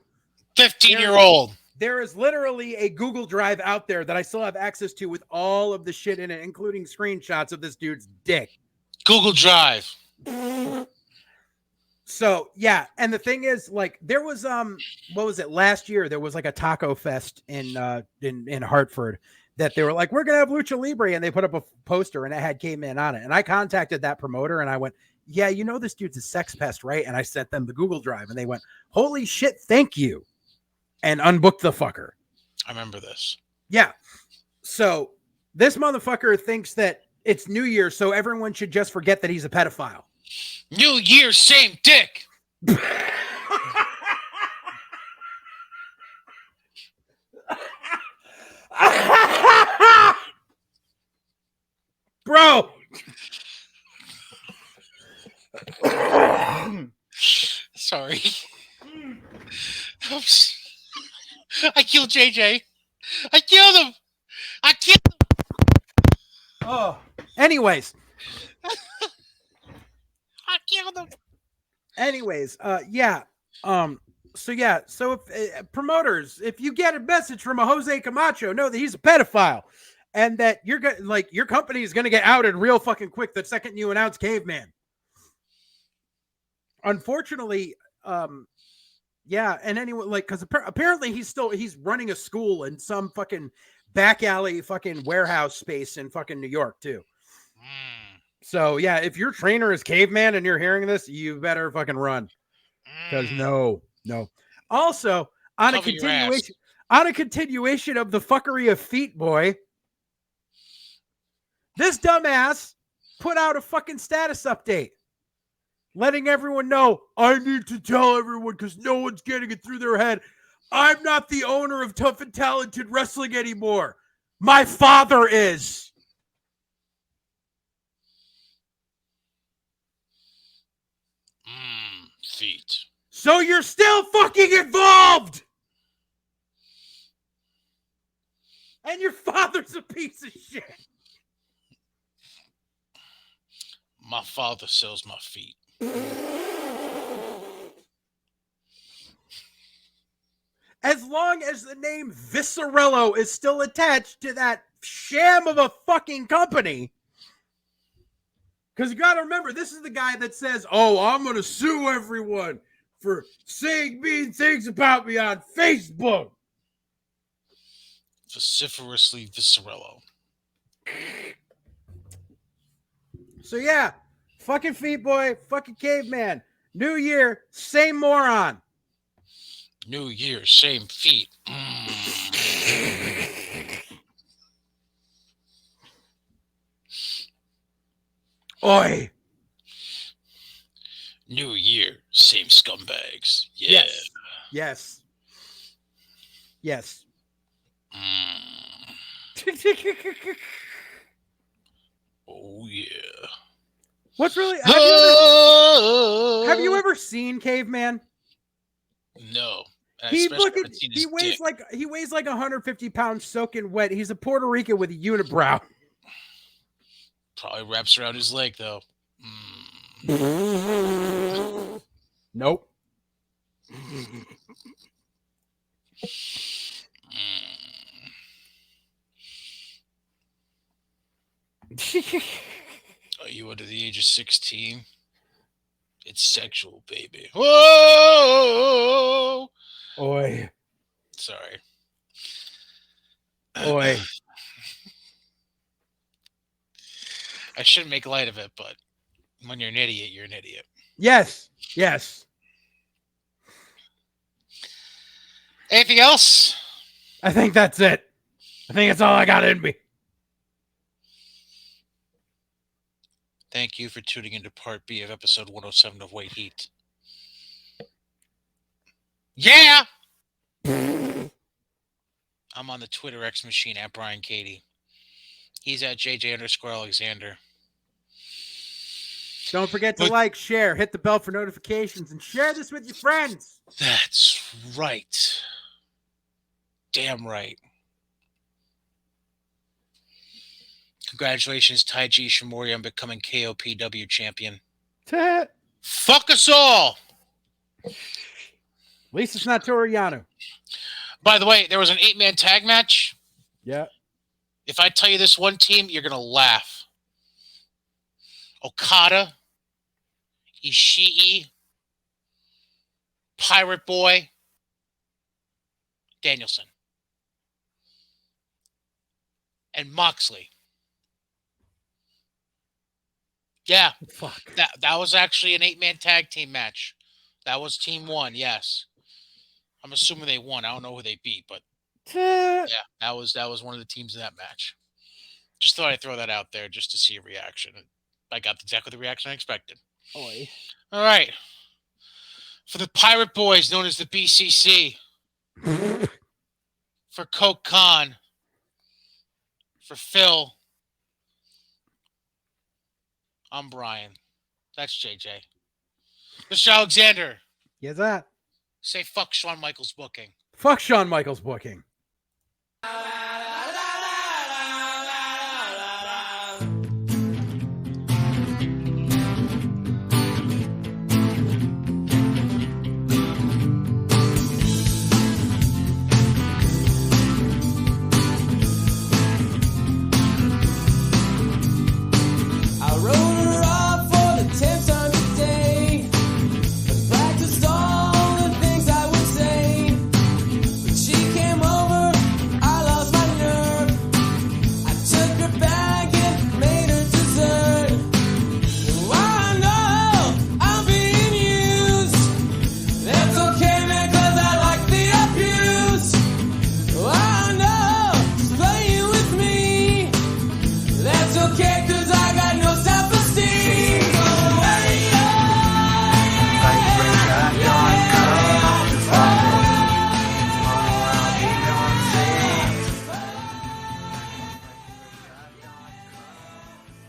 15-year-old. There is literally a Google Drive out there that I still have access to with all of the shit in it, including screenshots of this dude's dick. Google Drive. So, yeah. And the thing is, like, there was, what was it? Last year, there was like a taco fest in Hartford that they were like, we're going to have Lucha Libre. And they put up a poster and it had Caveman on it. And I contacted that promoter and I went, yeah, you know, this dude's a sex pest, right? And I sent them the Google Drive and they went, holy shit, thank you. And unbooked the fucker. I remember this. Yeah. So this motherfucker thinks that it's New Year, so everyone should just forget that he's a pedophile. New Year, same dick. Bro. Sorry. I killed JJ. I killed him. I killed him. Oh. Anyways. I killed him. Anyways, yeah. So if promoters, if you get a message from a Jose Camacho, know that he's a pedophile and that you're gonna like your company is gonna get outed real fucking quick the second you announce Caveman. Unfortunately, yeah, and anyway, like, because apparently he's running a school in some fucking back alley fucking warehouse space in fucking New York too. So yeah, if your trainer is Caveman and you're hearing this, you better fucking run. Because no. Also, on a continuation of the fuckery of Feet Boy, this dumbass put out a fucking status update. Letting everyone know, I need to tell everyone because no one's getting it through their head. I'm not the owner of Tough and Talented Wrestling anymore. My father is. Feet. So you're still fucking involved. And your father's a piece of shit. My father sells my feet. As long as the name Viscerello is still attached to that sham of a fucking company. Because you got to remember, this is the guy that says, oh, I'm going to sue everyone for saying mean things about me on Facebook. Vociferously Viscerello. So yeah, fucking Feet Boy, fucking Caveman. New year, same moron. New Year, same feet. Oi. New Year, same scumbags. Yeah. Yes. Yes. Oh yeah. What's really have you ever seen Caveman? No. And I He especially look at haven't seen his dick. he weighs like 150 pounds soaking wet. He's a Puerto Rican with a unibrow. Probably wraps around his leg though. Nope. Are you under the age of 16? It's sexual, baby. Whoa! Oi. Sorry. Oi. I shouldn't make light of it, but when you're an idiot, you're an idiot. Yes. Yes. Anything else? I think that's it. I think that's all I got in me. Thank you for tuning into part B of episode 107 of White Heat. Yeah! I'm on the Twitter X machine at Brian Katie. He's at JJ_Alexander. Don't forget to like, share, hit the bell for notifications, and share this with your friends. That's right. Damn right. Congratulations, Taiji Ishimori, on becoming KOPW champion. Fuck us all! At least it's not Toru Yano. By the way, there was an 8-man tag match. Yeah. If I tell you this one team, you're going to laugh. Okada, Ishii, Pirate Boy, Danielson, and Moxley. Yeah. Fuck. That was actually an 8-man tag team match. That was team 1, yes. I'm assuming they won. I don't know who they beat, but yeah, that was one of the teams in that match. Just thought I'd throw that out there just to see a reaction. I got exactly the reaction I expected. Oi. All right. For the Pirate Boys, known as the BCC. For Coke Khan. For Phil. I'm Brian. That's JJ. Mr. Alexander. Yes, that. Say fuck Shawn Michaels booking. Fuck Shawn Michaels booking.